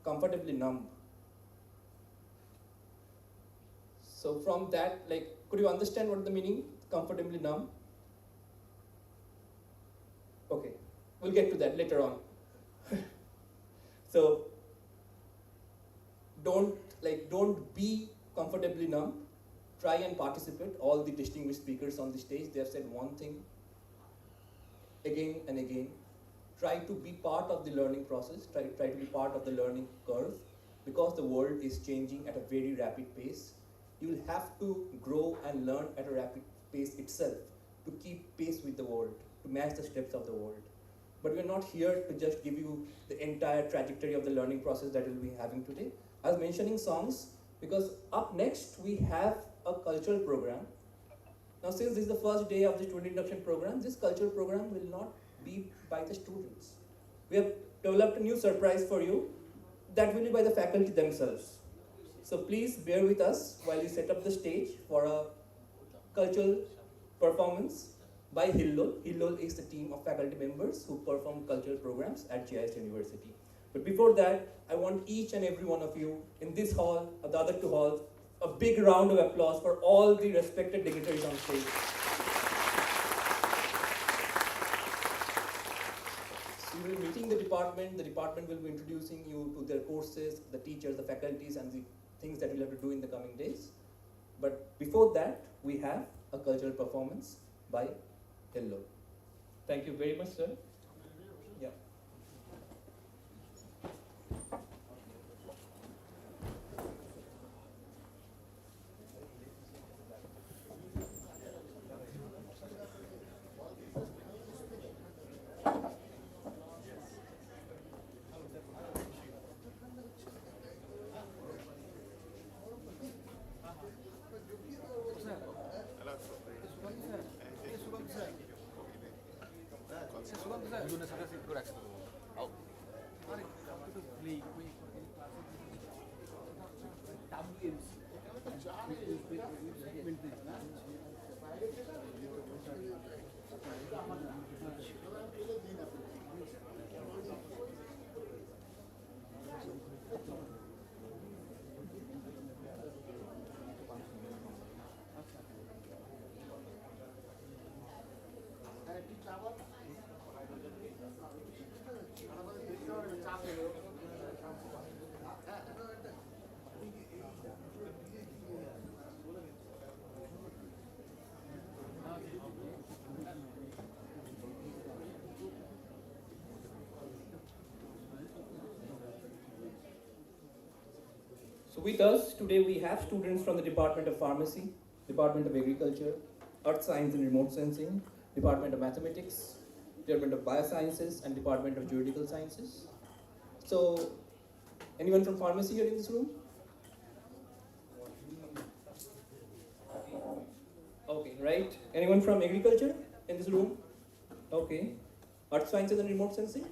Comfortably Numb. So from that, could you understand what the meaning, comfortably numb? Okay, we'll get to that later on. So don't be comfortably numb. Try and participate. All the distinguished speakers on the stage, they have said one thing again and again. Try to be part of the learning process. Try to be part of the learning curve, because the world is changing at a very rapid pace. You will have to grow and learn at a rapid pace itself to keep pace with the world, to match the steps of the world. But we're not here to just give you the entire trajectory of the learning process that we'll be having today. I was mentioning songs because up next we have a cultural program. Now, since this is the first day of the Student Induction Program, this cultural program will not be by the students. We have developed a new surprise for you that will be by the faculty themselves. So please bear with us while we set up the stage for a cultural performance by Hillol. Hillol is the team of faculty members who perform cultural programs at JIS University. But before that, I want each and every one of you in this hall or the other two halls a big round of applause for all the respected dignitaries on stage. So you will be meeting the department will be introducing you to their courses, the teachers, the faculties, and the things that you'll have to do in the coming days. But before that, we have a cultural performance by Hello. Thank you very much, sir. Yeah. So with us today we have students from the Department of Pharmacy, Department of Agriculture, Earth Science and Remote Sensing, Department of Mathematics, Department of Biosciences, and Department of Juridical Sciences. So, anyone from pharmacy here in this room? Okay, right. Anyone from agriculture in this room? Okay. Earth Sciences and Remote Sensing?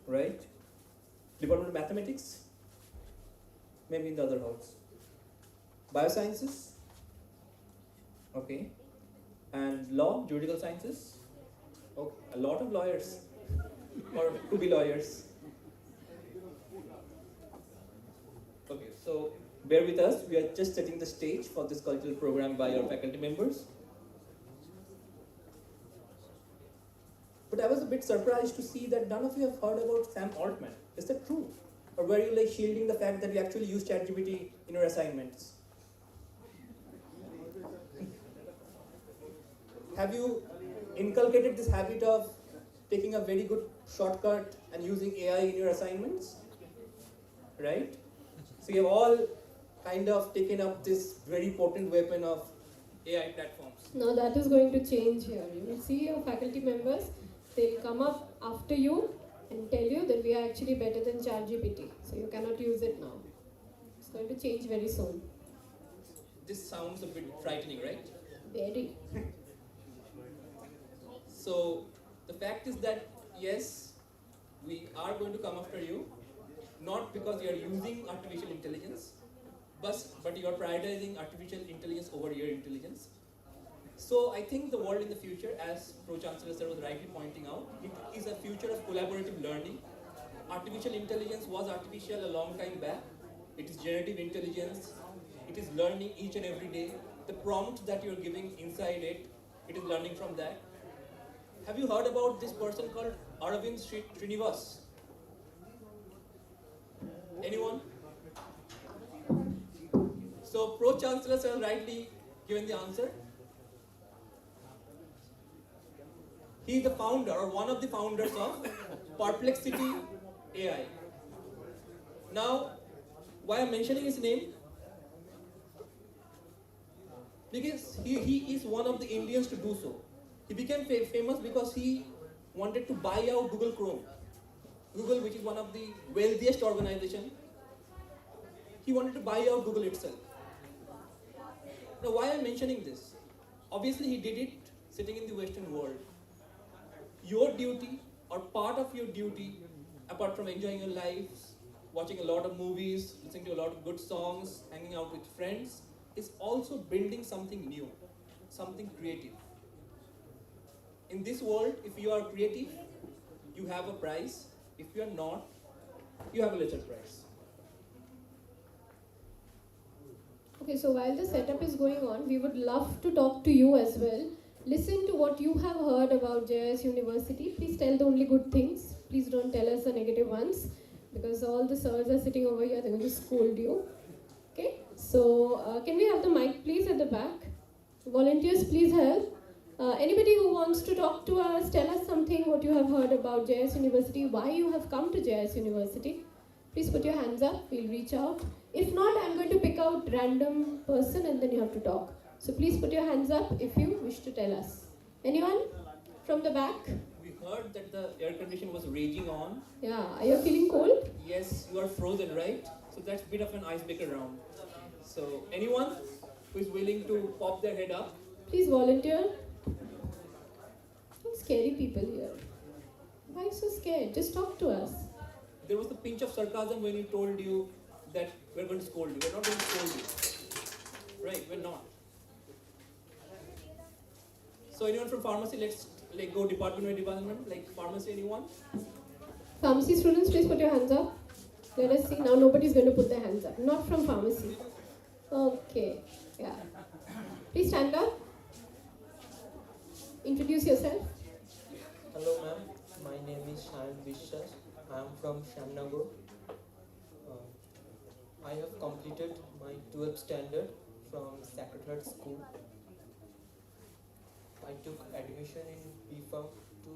Right. Department of Mathematics? Maybe in the other house. Biosciences? Okay. And law, juridical sciences? Okay. A lot of lawyers. Or to be lawyers. Okay, so bear with us. We are just setting the stage for this cultural program by our faculty members. But I was a bit surprised to see that none of you have heard about Sam Altman. Is that true? Or were you like shielding the fact that you actually use ChatGPT in your assignments? Have you inculcated this habit of taking a very good shortcut and using AI in your assignments? Right? So you have all kind of taken up this very potent weapon of AI platforms. Now that is going to change here. You will see your faculty members, they'll come up after you and tell you that we are actually better than ChatGPT. So you cannot use it now. It's going to change very soon. This sounds a bit frightening, right? Very. So the fact is that yes, we are going to come after you, not because you are using artificial intelligence, but you are prioritizing artificial intelligence over your intelligence. So I think the world in the future, as Pro-Chancellor Sir was rightly pointing out, it is a future of collaborative learning. Artificial intelligence was artificial a long time back. It is generative intelligence. It is learning each and every day. The prompt that you are giving inside it, it is learning from that. Have you heard about this person called Aravind Srinivas? Anyone? So pro-chancellors have rightly given the answer. He is the founder or one of the founders of Perplexity AI. Now, why I'm mentioning his name? Because he is one of the Indians to do so. He became famous because he wanted to buy out Google Chrome. Google, which is one of the wealthiest organizations, he wanted to buy out Google itself. Now, why I'm mentioning this? Obviously, he did it sitting in the Western world. Your duty, or part of your duty, apart from enjoying your lives, watching a lot of movies, listening to a lot of good songs, hanging out with friends, is also building something new, something creative. In this world, if you are creative, you have a prize. If you are not, you have a lesser prize. Okay, so while the setup is going on, we would love to talk to you as well. Listen to what you have heard about JIS University. Please tell the only good things. Please don't tell us the negative ones, because all the sirs are sitting over here, they're going to scold you. Okay, so can we have the mic please at the back? Volunteers, please help. Anybody who wants to talk to us, tell us something, what you have heard about JIS University, why you have come to JIS University. Please put your hands up, we'll reach out. If not, I'm going to pick out random person and then you have to talk. So please put your hands up if you wish to tell us. Anyone from the back? We heard that the air condition was raging on. Yeah, are you feeling cold? Yes, you are frozen, right? So that's a bit of an icebreaker round. So anyone who is willing to pop their head up? Please volunteer. Some scary people here. Why so scared? Just talk to us. There was a pinch of sarcasm when he told you that we're going to scold you. We're not going to scold you. Right, we're not. So anyone from pharmacy, let's go department by department, like pharmacy, anyone? Pharmacy students, please put your hands up. Let us see. Now nobody's going to put their hands up. Not from pharmacy. Okay. Yeah. Please stand up. Introduce yourself. Hello ma'am, my name is Shayan Vishwas. I am from Shamnagar. I have completed my 12th standard from Sacred Heart School. I took admission in BPharm to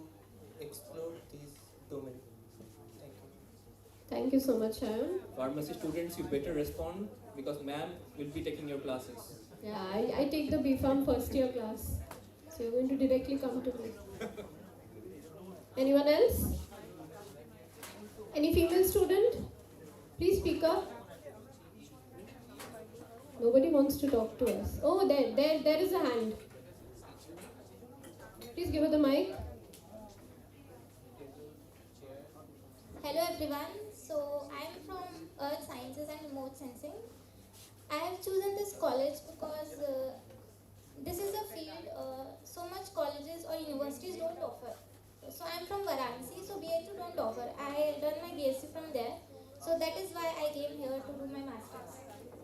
explore this domain. Thank you. Thank you so much, Shayan. Pharmacy students, you better respond because ma'am will be taking your classes. Yeah, I take the BPharm first year class. So you're going to directly come to me. Anyone else? Any female student? Please speak up. Nobody wants to talk to us. Oh, there is a hand. Please give her the mic. Hello everyone, so I am from Earth Sciences and Remote Sensing. I have chosen this college because this is a field so much colleges or universities don't offer. So I am from Varanasi, so BHU don't offer. I done my BSc from there, so that is why I came here to do my masters.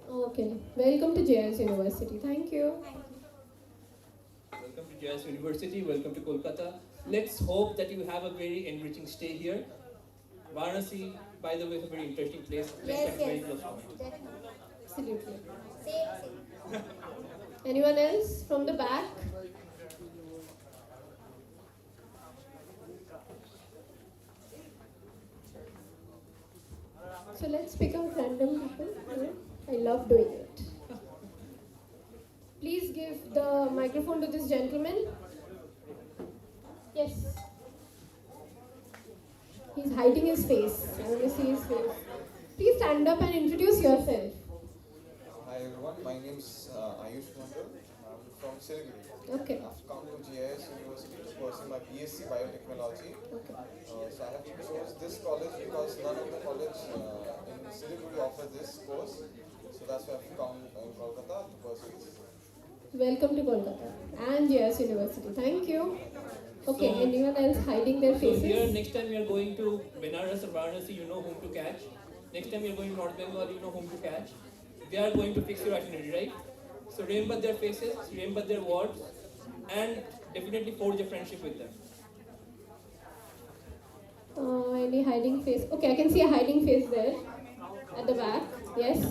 Okay. Welcome to JIS University. Thank you. Thank you. Welcome to JIS University, welcome to Kolkata. Let's hope that you have a very enriching stay here. Varanasi, by the way, is a very interesting place. Yes, Very yes, close to home. definitely. Absolutely. Same. Anyone else from the back? So let's pick out random people. I love doing it. Please give the microphone to this gentleman. Yes. He's hiding his face. I want to see his face. Please stand up and introduce yourself. Hi everyone, my name is Ayush Mandal. I'm from Siliguri. Okay. I've come to JIS University to pursue my BSc Biotechnology. Okay. So I have chose this college because none of the college in Siliguri offer this course. So that's why I've come in Kolkata to pursue this. Welcome to Kolkata and JIS University. Thank you. Okay, So- anyone else hiding their So faces? here, next time you are going to Benares or Varanasi, you know whom to catch. Next time you are going to North Bengal, you know whom to catch. They are going to fix your itinerary, right? So remember their faces, remember their words, and definitely forge a friendship with them. Any hiding face? Okay, I can see a hiding face there. At the back, yes.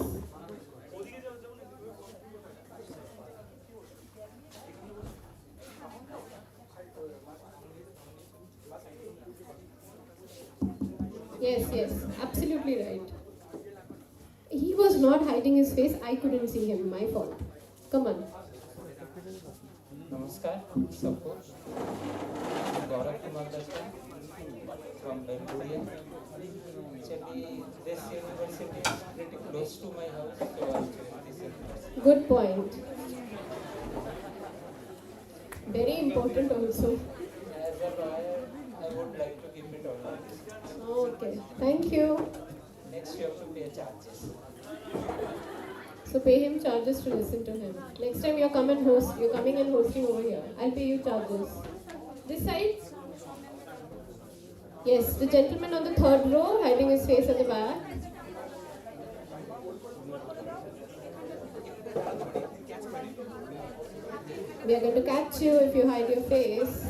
Yes, yes, absolutely right. He was not hiding his face. I couldn't see him. My fault. Come on. Namaskar, support. Gaurav Kumar Dastan from Benguria. Actually, this university is pretty close to my house, so I chose this university. Good point. Very important also. As a lawyer, I would like to keep it online. Okay. Thank you. Next, you have to pay charges. So pay him charges to listen to him. Next time you're coming and hosting over here. I'll pay you charges. This side? Yes, the gentleman on the third row, hiding his face at the back. We are going to catch you if you hide your face.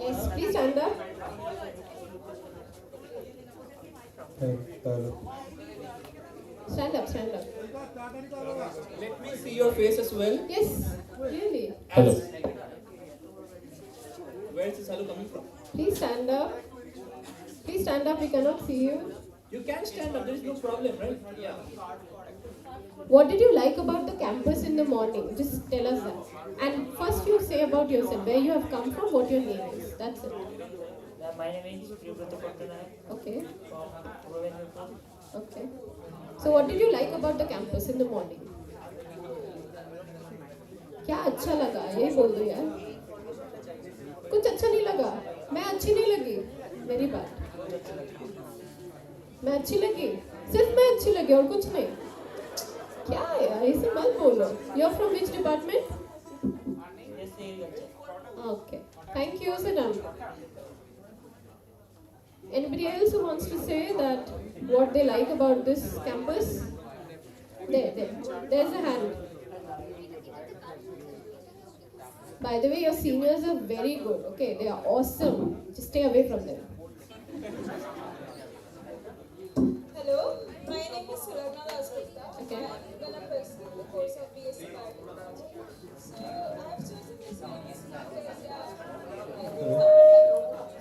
Yes, please stand up. Stand up, stand up. Let me see your face as well. Yes, clearly. Hello. Where is this hello coming from? Please stand up. Please stand up, we cannot see you. You can stand up, there is no problem, right? Yeah. What did you like about the campus in the morning? Just tell us that. And first you say about yourself, where you have come from, what your name is. That's it. My name is Priyabrata Patanayak Okay. from Rovenapur. Okay. So what did you like about the campus in the morning? क्या अच्छा लगा ये बोल दो यार कुछ अच्छा नहीं लगा मैं अच्छी नहीं लगी मेरी बात मैं अच्छी लगी सिर्फ मैं अच्छी लगी और कुछ नहीं क्या है यार ऐसे मत बोलो you are from which department okay thank you sit down. Anybody else who wants to say that what they like about this campus? There's a hand. By the way, your seniors are very good. Okay, they are awesome. Just stay away from them. Hello, my name is Suragna Dasgupta. Okay. I'm gonna pursue the course of BSc Biotechnology. So I have chosen this university because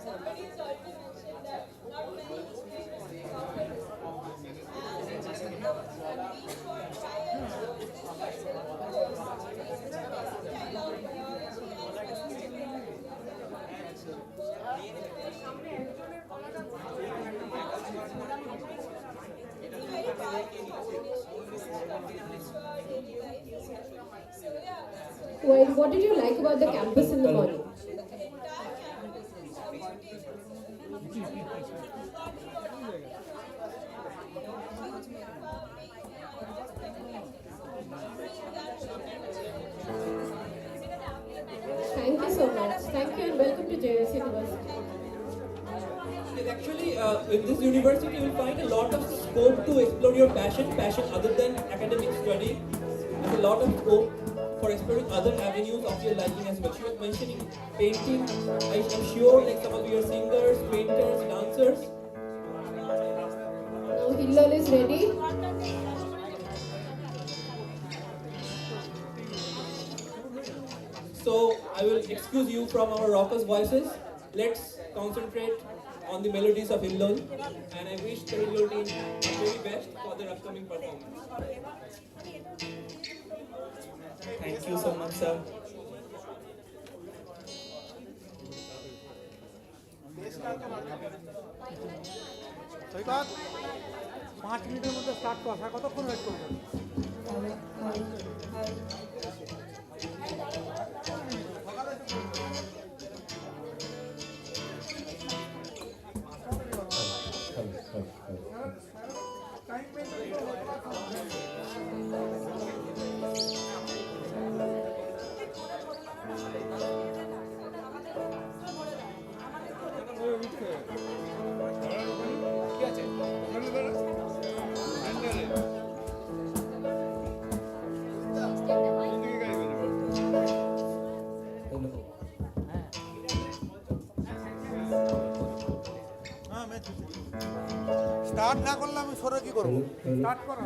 somebody has already mentioned that not many universities offer this course. And just the need for why I chose this particular course, which is basic kind of biology and chemistry. It's very powerful combination for daily life. So yeah, that's Well, what did you like about the campus in the morning? the entire campus is so beautiful. Thank you so much. Thank you and welcome to JIS University. Actually, in this university, you will find a lot of scope to explore your passion other than academic study. There's a lot of scope for exploring other avenues of your liking as well. She was mentioning painting. I'm sure like some of you are singers, painters, dancers. Now Hillel is ready. So I will excuse you from our rockers' voices. Let's concentrate on the melodies of Hillel, and I wish the Hillel team the very best for their upcoming performance. Thank you so much, sir. সৈকত 5 মিনিটের মধ্যে start কর আর কতক্ষণ wait করব start না করলে আমি সরে কি করবো? স্টার্ট করো।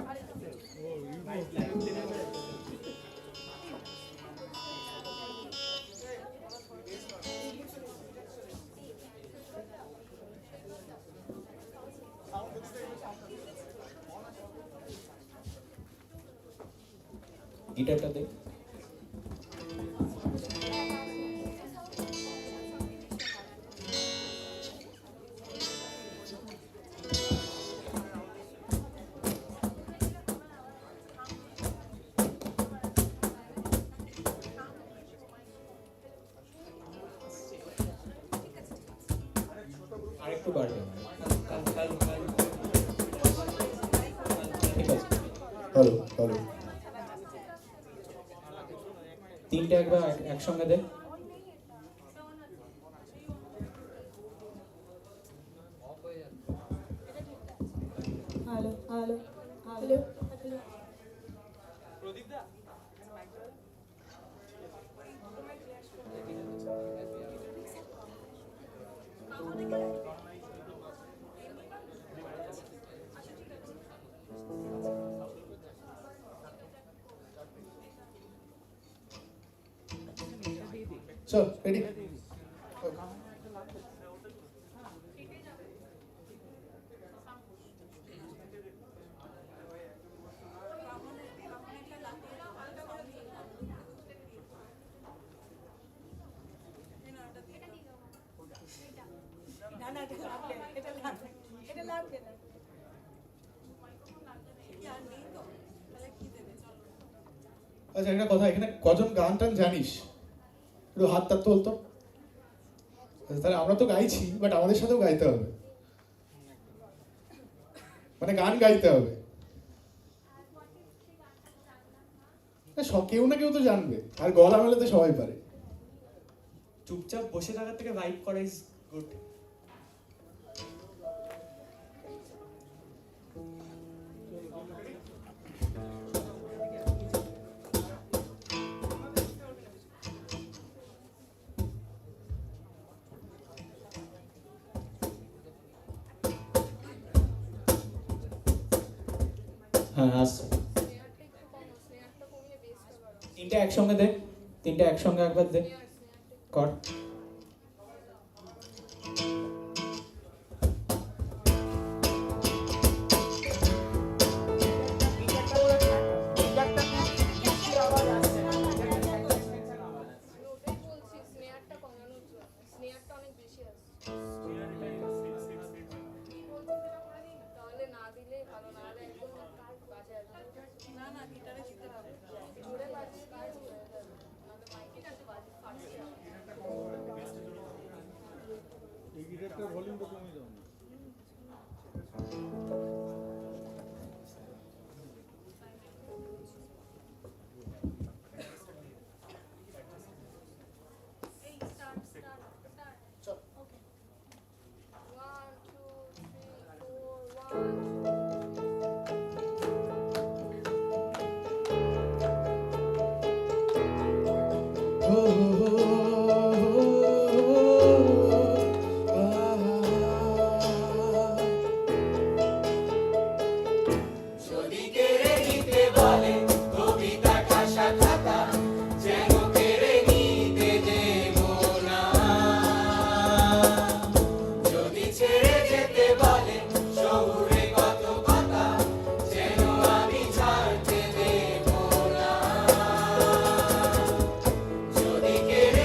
গিটারটা দে। আরেকটু বাড়বে। ঠিক আছে। হ্যালো হ্যালো, তিনটা একবার একসঙ্গে দে। Hello hello hello hello. So, ready? আচ্ছা, একটা কথা, এখানে কজন গান টান জানিস? একটু হাত তাত তোলতো। তাহলে আমরা তো গাইছি, বাট আমাদের সাথেও গাইতে হবে, মানে গান গাইতে হবে। কেউ না কেউ তো জানবে, আর গলা মেলে তো সবাই পারে। চুপচাপ বসে থাকার থেকে ভাইব করা ইজ গুড। হ্যাঁ, আসছে। তিনটা একসঙ্গে দে, তিনটা একসঙ্গে একবার দে, কর। যদি কেড়ে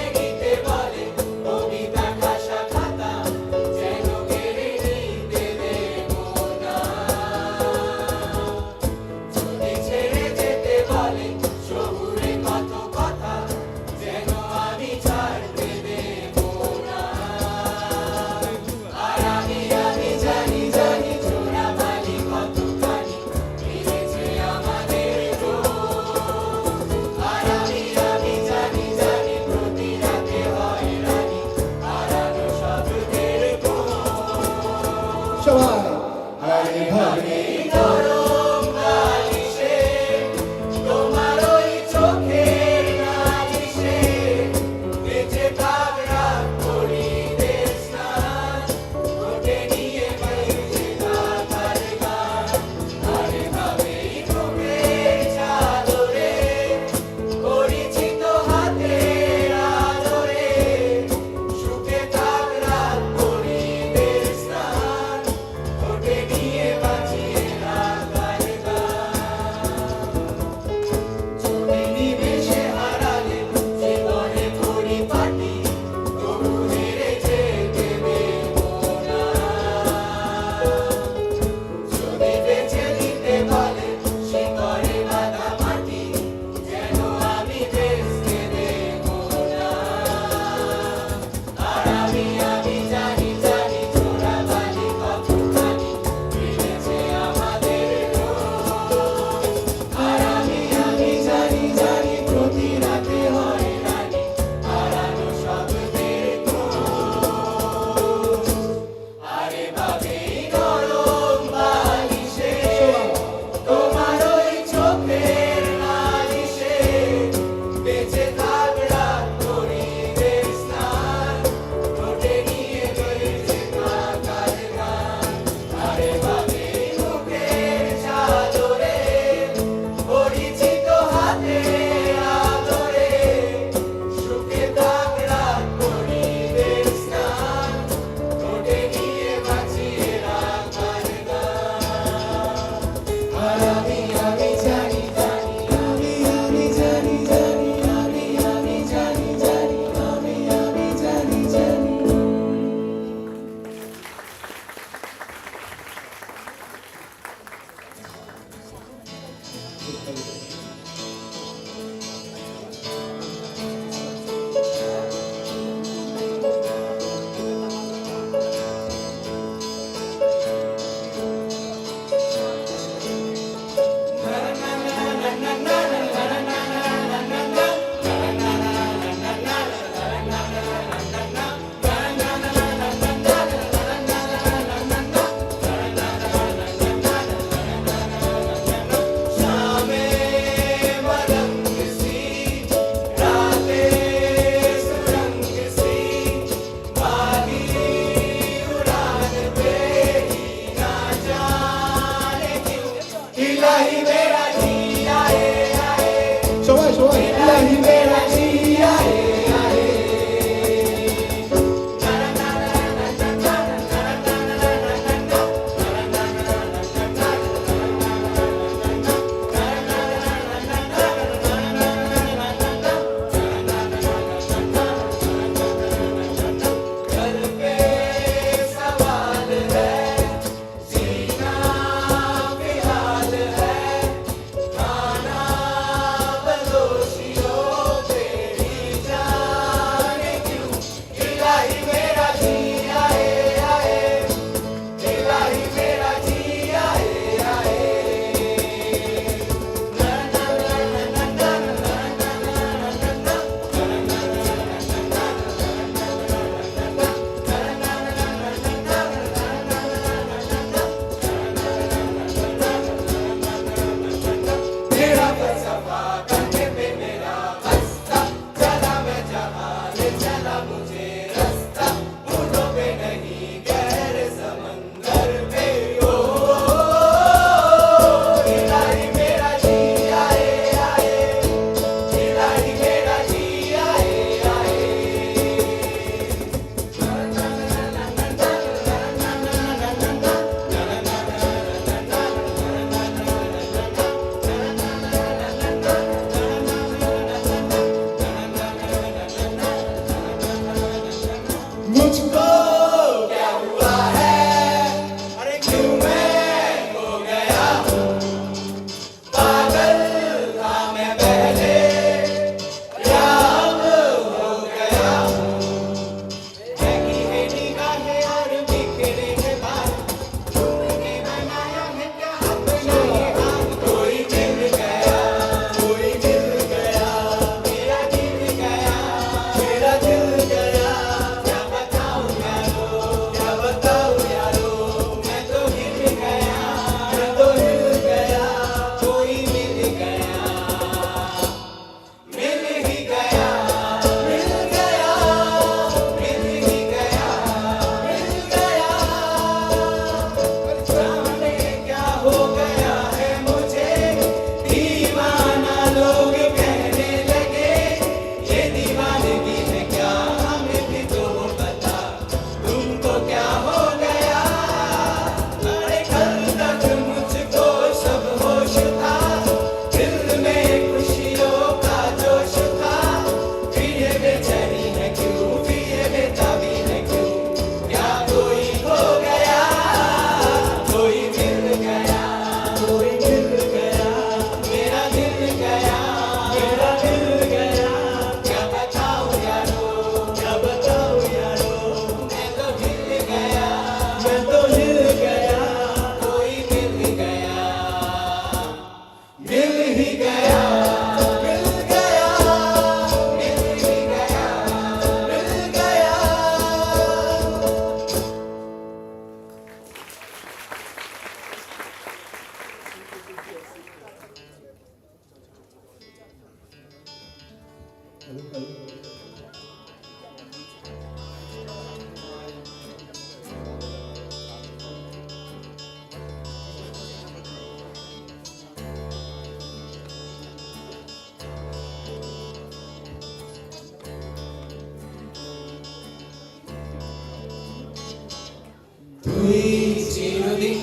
তুই চিরদিন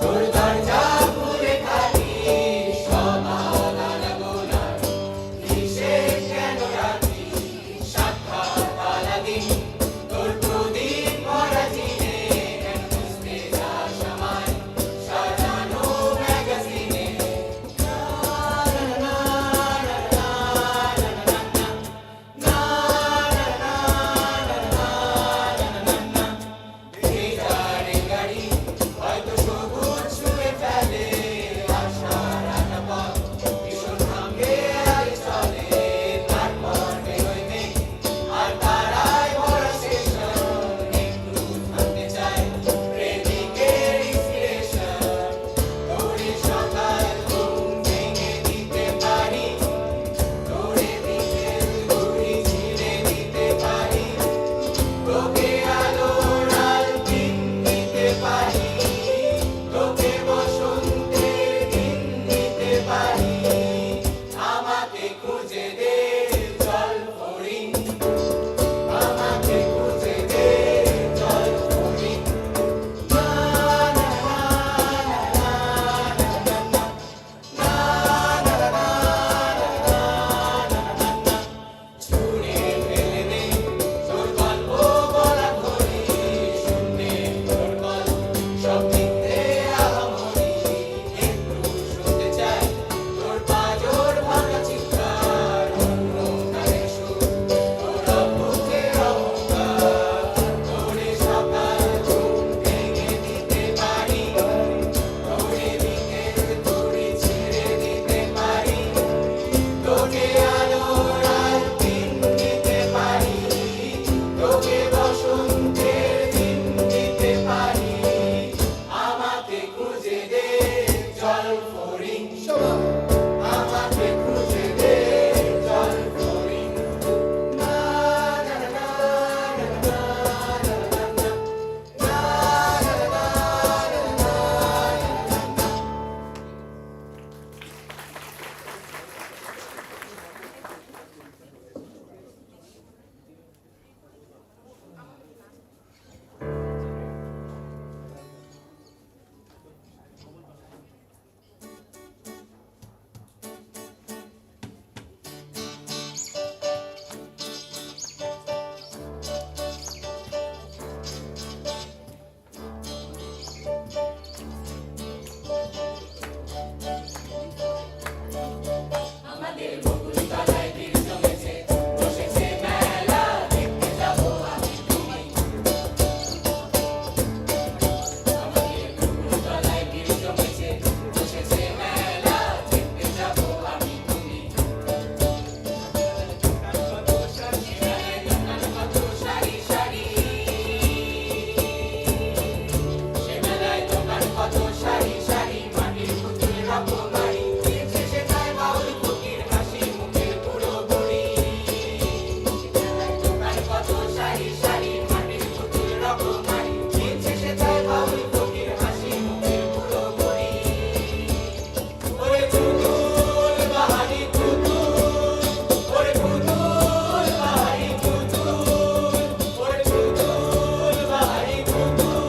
তোর দরজা খুলে খালি সকাল আনাগোনার হিসেব কেন রাখি সাক্ষাৎ আলাদিন তোর প্রদীপ ভরা চিনে কেন খুঁজতে যাস আমায় সাজানো ম্যাগাজিনে বেজারে গাড়ি হয়তো সবুজ ছুঁয়ে ফেলে আশার আটা পথ ভীষণ ভাঙে আর চলে তারপর বেরোয় মেঘ আর তারায় ভরা স্টেশন একটু থামতে চায় প্রেমিকের inspiration। তোরে সকাল ঘুম ভেঙে দিতে পারি তোরে বিকেল ঘুড়ি ছিঁড়ে দিতে পারি তোকে আলোর আলপিন দিতে পারি তোকে বসন্তের দিন দিতে পারি আমাকে খুঁজে দে জল ফড়িং আমাকে খুঁজে দে জল ফড়িং ছুঁড়ে ফেলে দে তোর গল্প বলা ঘড়ি শূন্যে তোর গল্প সব মিথ্যে আহামরি একটু শুনতে চাই তোর পাঁজর ভাঙা চিৎকার অন্য গানের সুর তোর অদ্ভুতের অহংকার তোরে সকাল ঘুম ভেঙে দিতে পারি তোরে বিকেল ঘুড়ি ছিঁড়ে দিতে পারি তোকে আলোর আলপিন দিতে পারি তোকে বসন্তের দিন দিতে পারি আমাকে খুঁজে দে জল ফড়িং আমাকে খুঁজে দে জল ফড়িং আমাদের বকুলতলায় ভিড় জমেছে বসেছে মেলা দেখতে যাবো আমি তুমি আমাদের বকুলতলায় ভিড় জমেছে বসেছে মেলা দেখতে যাবো আমি তুমি কত সারি সারি সে মেলায় দোকান কত সারি সারি মাটির পুতুল রকমারি শেষে তাই বাউল ফকির হাসি মুখের বুড়ো বুড়ি দোকান কত সারি সারি মাটির পুতুল রকমারি শেষে তাই বাউল ফকির হাসি মুখের বুড়ো বুড়ি ওরে পুতুল বাহারি পুতুল ওরে পুতুল বাহারি পুতুল ওরে পুতুল বাহারি পুতুল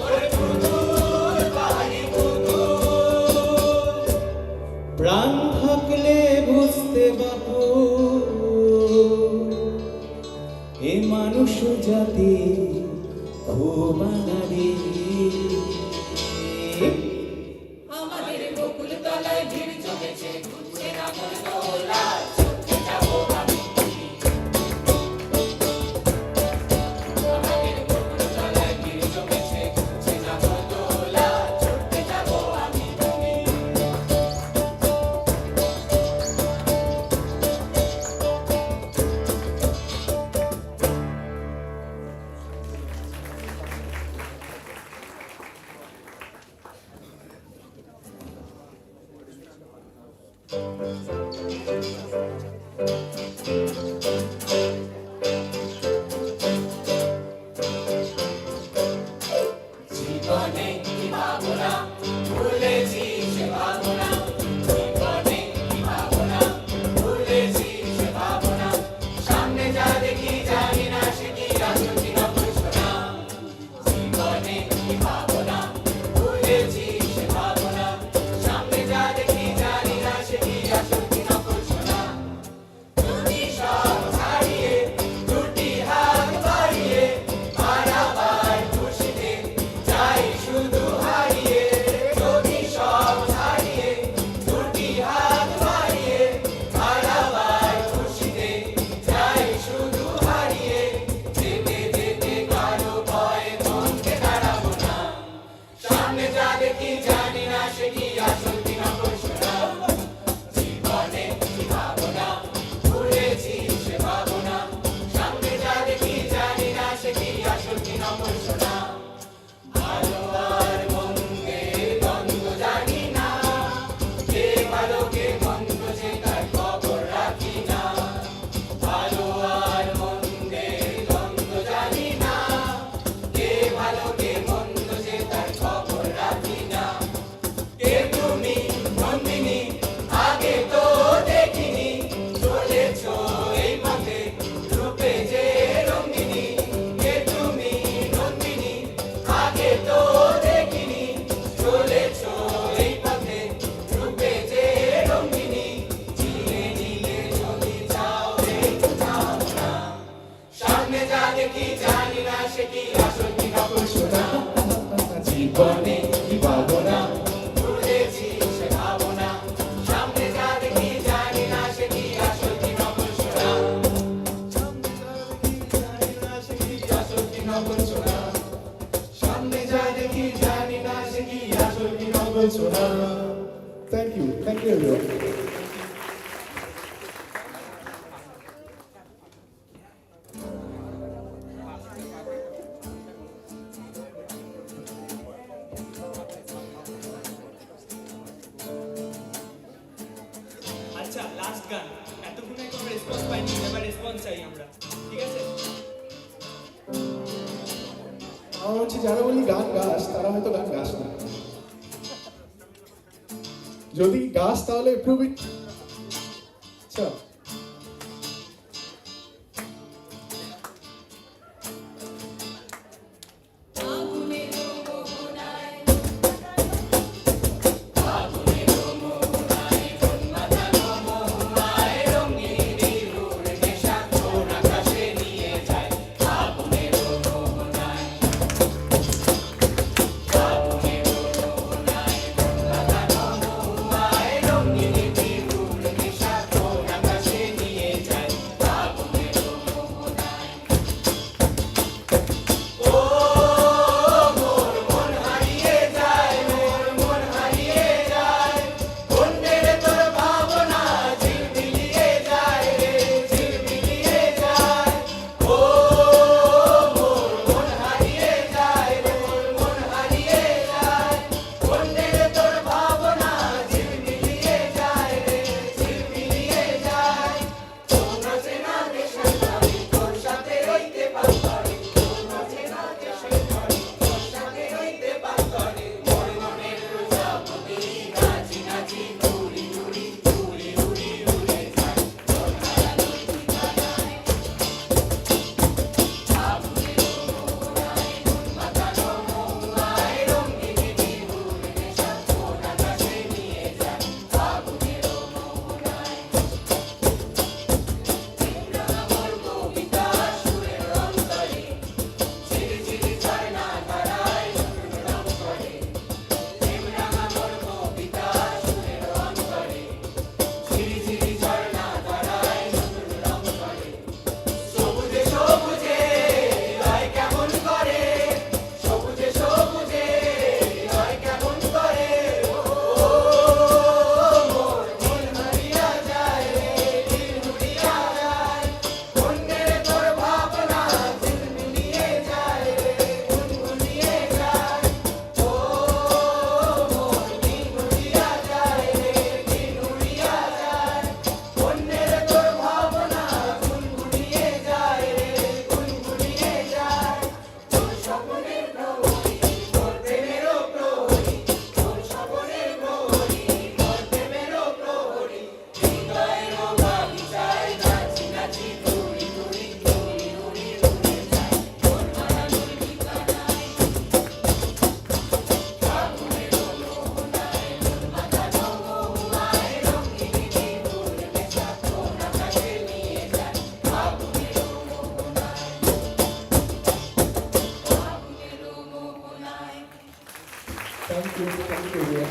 ওরে পুতুল বাহারি পুতুল প্রাণ থাকলে বুঝতে বাপু এ মানুষ জাতি খুব আনাড়ি আমাদের বকুলতলায় ভিড় জমেছে ঘুরছে নাগরদোলা ছুটতে যাবো আমি তুমি আমাদের বকুলতলায় ভিড় জমেছে ঘুরছে নাগরদোলা ছুটতে যাবো আমি তুমি বলছো না সামনে যা দেখি জানি না সে কি আসল কি না বলছো না থ্যাংক ইউ এভরিওয়ান। আচ্ছা লাস্ট গান এতক্ষণে কোনো রেসপন্স পাইনি এবার রেসপন্স চাই আমরা ঠিক আছে আমার হচ্ছে যারা বলি গান গাস তারা হয়তো গান গাস না, যদি গাস তাহলে প্রুভ ইট। আচ্ছা thank you everyone.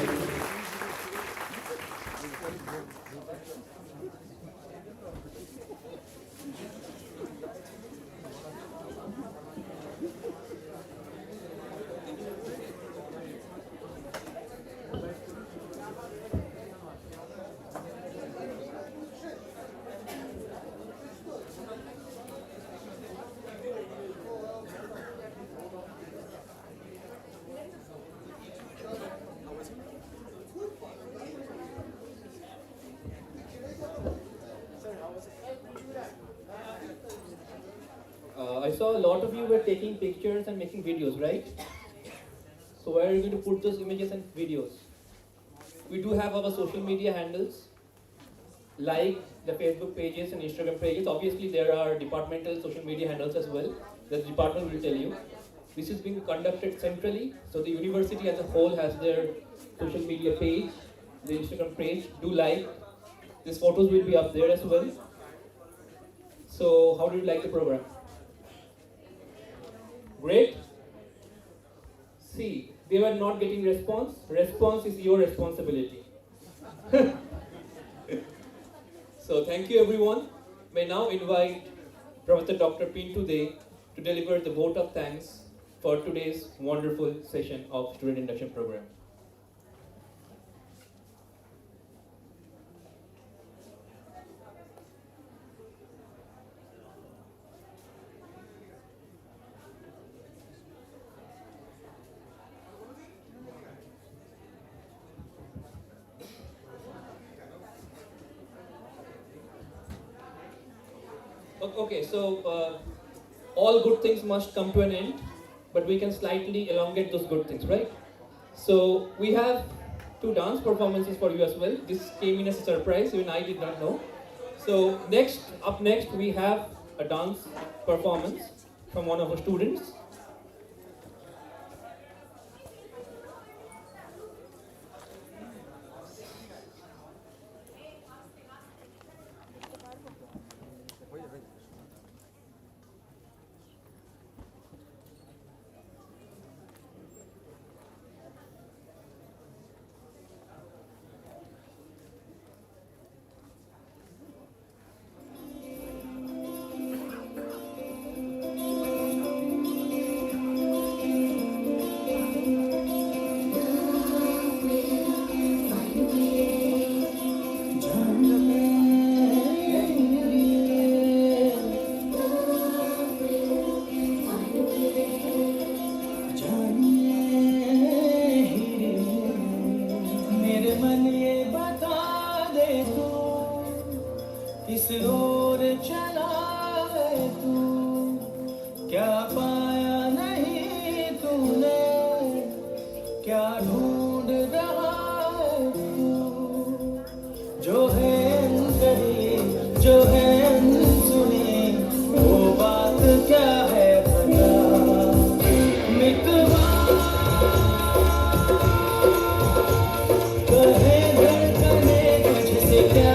I saw a lot of you were taking pictures and making videos, right? So where are you going to put those images and videos? We do have our social media handles, like the Facebook pages and Instagram pages. Obviously, there are departmental social media handles as well. The department will tell you. This is being conducted centrally, so the university as a whole has their social media page, the Instagram page. Do like. These photos will be up there as well. So, how do you like the program? Great. See, they were not getting response. Response is your responsibility. So thank you everyone. May now invite Professor Dr. Pintu De to deliver the vote of thanks for today's wonderful session of Student Induction Program. Okay, so all good things must come to an end, but we can slightly elongate those good things, right? So we have 2 dance performances for you as well. This came in as a surprise, even I did not know. So up next, we have a dance performance from one of our students. किस ओर चला है तू, क्या पाया नहीं तूने, क्या ढूंढ रहा है तू, जो है कही जो है सुनी वो बात क्या है बता मितवा कहे धड़कने तुझसे क्या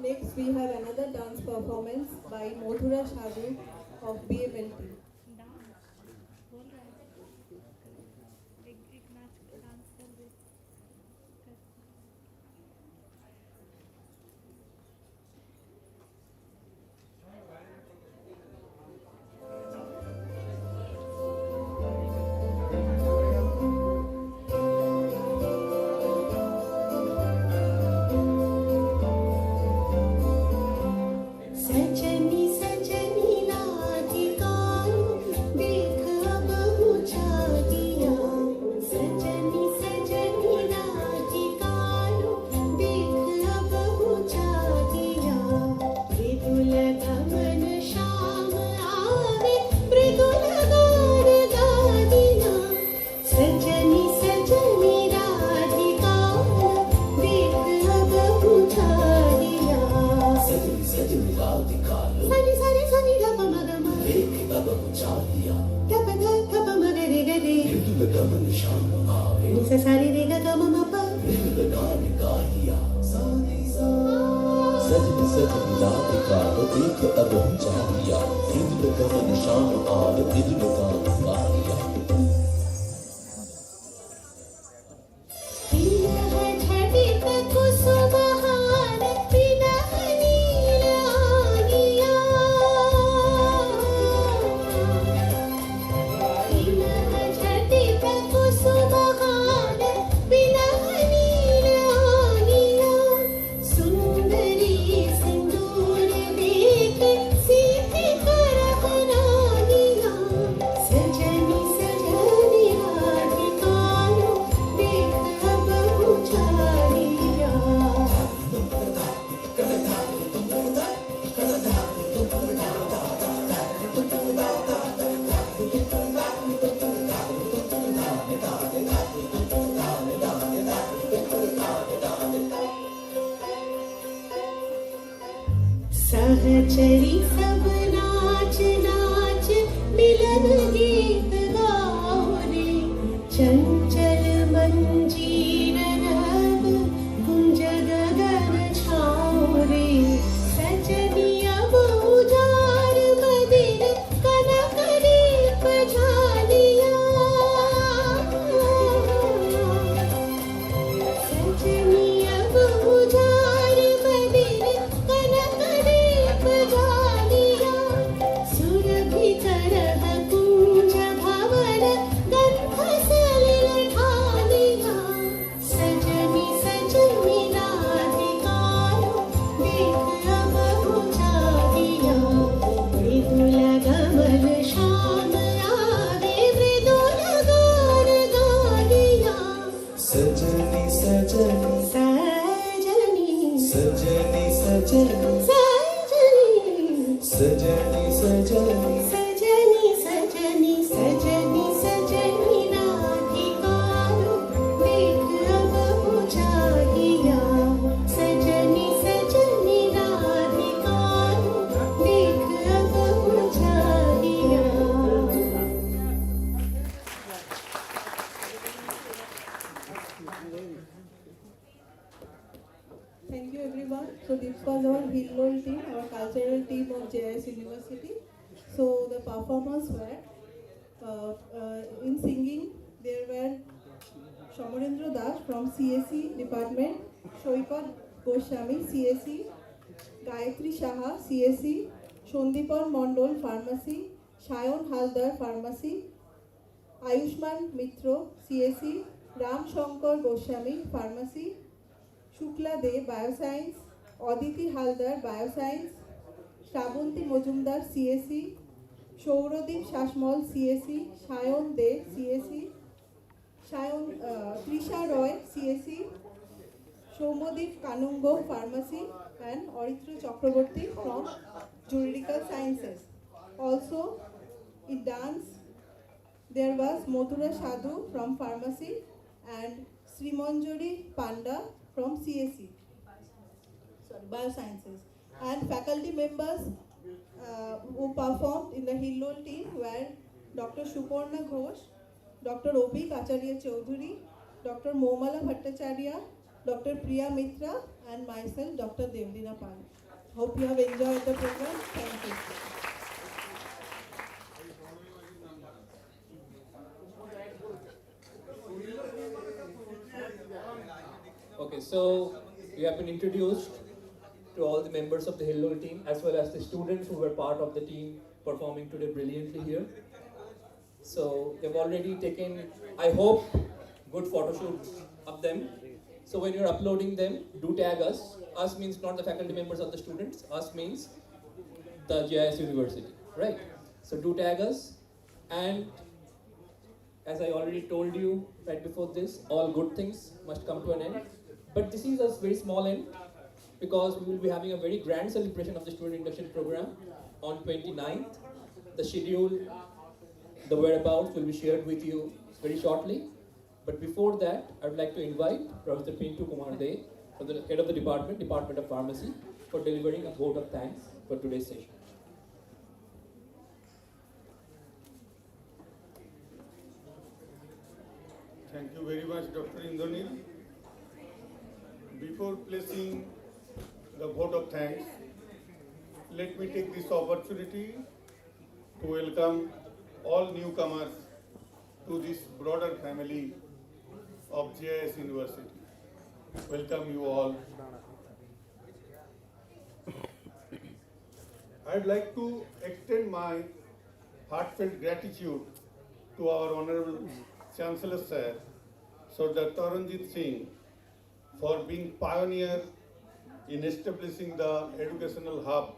Next, we have another dance performance by Modhura Shadu of BMLT. से सारी रे गा मा मा पा सजनी सजनी राधिका देख अब हम चाहिया मृदुल गमन श्याम और मृदुल गान गाया सहचरी सब नाच नाच मिलन गीत गाओ रे चंचल मंजीर नभ कुंज गगन छाओ रे सजनी अब उजाड़ मदिर कनक दीप झालिया सजनी अब उजाड़ मदिर कनक दीप झालिया सुरभि तरह कुंज भवन गंध सलिल ढालिया सजनी सजनी राधिकारो देख अब बुझादिया मृदुल गमन श्याम आवे मृदुल गान गालिया सजनी सजनी सजनी सजनी सजनी सजनी सजनी सजनी सजनी सजनी सजनी सजनी राधिकारो देख अब बुझादिया सजनी सजनी राधिकारो देख अब बुझादिया Thank you everyone. So this was our Hillol team, our cultural team of JIS University. So the performers were in singing. There were Shamarendra Das from CSE department, Shoipat Goswami CSE, Gayatri Shaha CSE, Shondipar Mondol Pharmacy, Shayon Haldar Pharmacy, Ayushman Mitro CSE, Ram Shankar Goswami Pharmacy, Shukla De Bioscience, Aditi Haldar Bioscience, Shravanti Mojumdar CSE, Shauradip Shashmol CSE, Shayon De CSE, Trisha Roy CSE, Shomodip Kanungo Pharmacy, and Oritra Chakraborty from Juridical Sciences. Also in dance there was Madhura Sadhu from Pharmacy and Srimanjari Panda from CSE, Biosciences. And faculty members who performed in the Hillol team were Dr. Suparna Ghosh, Dr. Obi Kacharya Chaudhuri, Dr. Momala Bhattacharya, Dr. Priya Mitra, and myself, Dr. Devdina Pal. Hope you have enjoyed the program. Thank you. Okay, so we have been introduced to all the members of the Hillol team as well as the students who were part of the team performing today brilliantly here. So they've already taken, I hope, good photo shoots of them. So when you're uploading them, do tag us. Us means not the faculty members or the students. Us means the JIS University, right? So do tag us. And as I already told you right before this, all good things must come to an end. But this is a very small end because we will be having a very grand celebration of the Student Induction Program on 29th. The schedule, the whereabouts will be shared with you very shortly. But before that, I would like to invite Professor Pintu Kumar De, the head of the Department of Pharmacy, for delivering a vote of thanks for today's session. Thank you very much, Dr. Indranil. Before placing the vote of thanks, let me take this opportunity to welcome all newcomers to this broader family of JIS University. Welcome you all. I'd like to extend my heartfelt gratitude to our Honorable Chancellor Sir, Sardar Taranjit Singh, for being pioneer in establishing the educational hub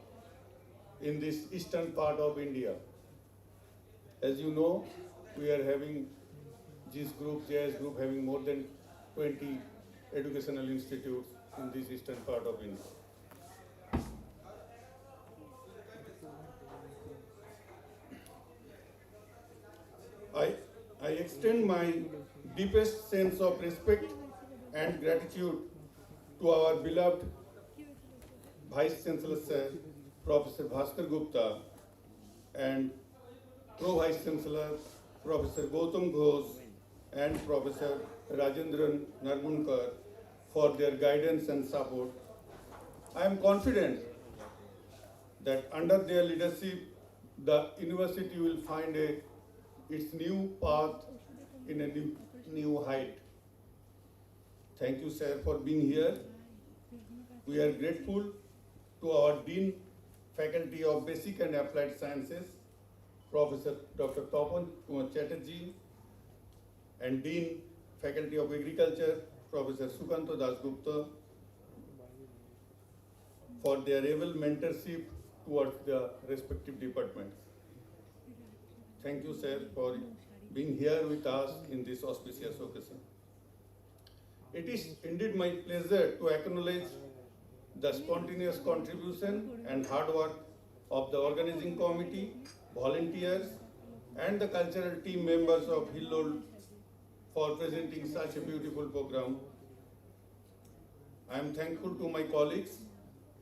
in this eastern part of India. As you know, we are having JIS group having more than 20 educational institutes in this eastern part of India. I extend my deepest sense of respect and gratitude to our beloved Vice Chancellor Sir, Professor Bhaskar Gupta, and Pro-Vice Chancellor, Professor Gautam Ghosh, and Professor Rajendran Nargunkar for their guidance and support. I am confident that under their leadership, the university will find its new path in a new height. Thank you, sir, for being here. We are grateful to our Dean, Faculty of Basic and Applied Sciences, Professor Dr. Tapan Kumar Chatterjee, and Dean, Faculty of Agriculture, Professor Sukanto Dasgupta, for their able mentorship towards the respective departments. Thank you, sir, for being here with us in this auspicious occasion. It is indeed my pleasure to acknowledge the spontaneous contribution and hard work of the organizing committee, volunteers, and the cultural team members of Hillol for presenting such a beautiful program. I am thankful to my colleagues,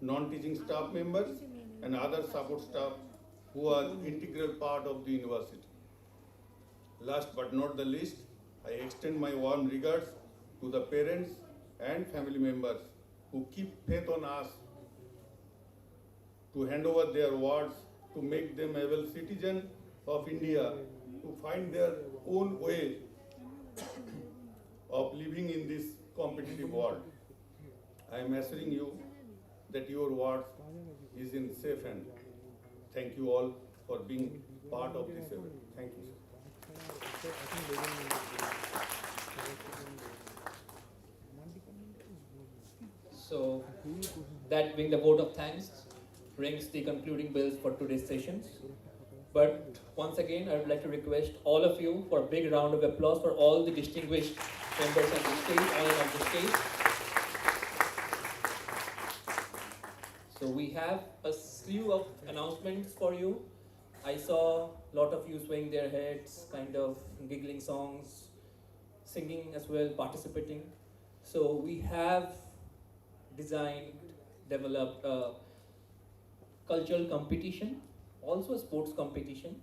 non-teaching staff members, and other support staff who are integral part of the university. Last but not the least, I extend my warm regards to the parents and family members who keep faith on us to hand over their wards to make them able citizens of India to find their own way of living in this competitive world. I am assuring you that your ward is in safe hands. Thank you all for being part of this event. Thank you, sir. So, that being the vote of thanks, rings the concluding bells for today's sessions. But once again, I would like to request all of you for a big round of applause for all the distinguished members on the stage, on the stage. So we have a slew of announcements for you. I saw a lot of you swaying their heads, kind of giggling songs, singing as well, participating. So we have designed, developed a cultural competition, also a sports competition.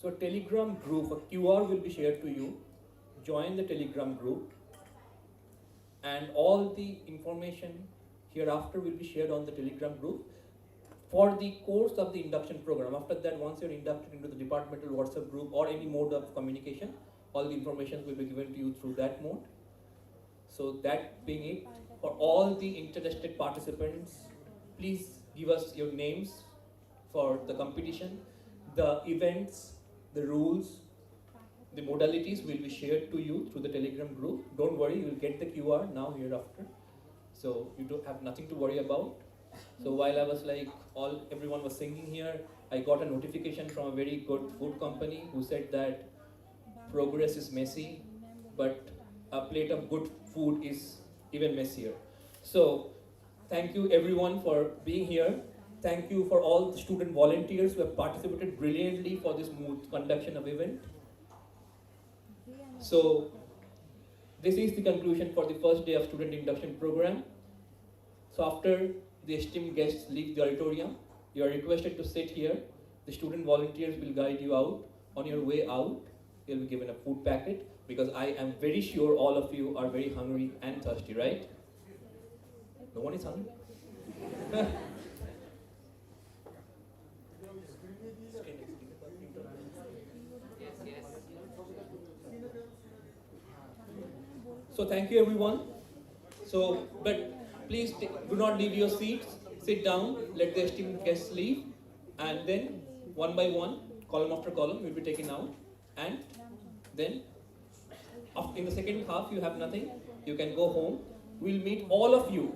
So a Telegram group, a QR will be shared to you. Join the Telegram group, and all the information hereafter will be shared on the Telegram group for the course of the induction program. After that, once you're inducted into the departmental WhatsApp group or any mode of communication, all the information will be given to you through that mode. So that being it, for all the interested participants, please give us your names for the competition. The events, the rules, the modalities will be shared to you through the Telegram group. Don't worry, you will get the QR now hereafter. So you don't have nothing to worry about. So while I was like, everyone was singing here, I got a notification from a very good food company who said that progress is messy, but a plate of good food is even messier. So thank you everyone for being here. Thank you for all the student volunteers who have participated brilliantly for this smooth conduction of event. So this is the conclusion for the first day of Student Induction Program. So after the esteemed guests leave the auditorium, you are requested to sit here. The student volunteers will guide you out. On your way out, you'll be given a food packet because I am very sure all of you are very hungry and thirsty, right? No one is hungry? So thank you everyone. So, but please do not leave your seats. Sit down, let the esteemed guests leave, and then one by one, column after column will be taken out, and then in the second half you have nothing. You can go home. We'll meet all of you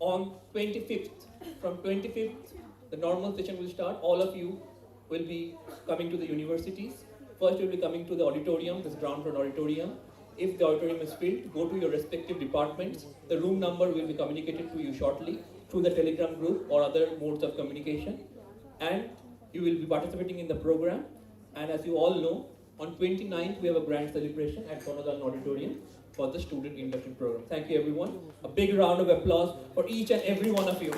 on 25th. From 25th, the normal session will start. All of you will be coming to the universities. First, you'll be coming to the auditorium, this ground floor auditorium. If the auditorium is filled, go to your respective departments. The room number will be communicated to you shortly through the Telegram group or other modes of communication. And you will be participating in the program. And as you all know, on 29th, we have a grand celebration at Sonodhan Auditorium for the Student Induction Program. Thank you, everyone. A big round of applause for each and every one of you.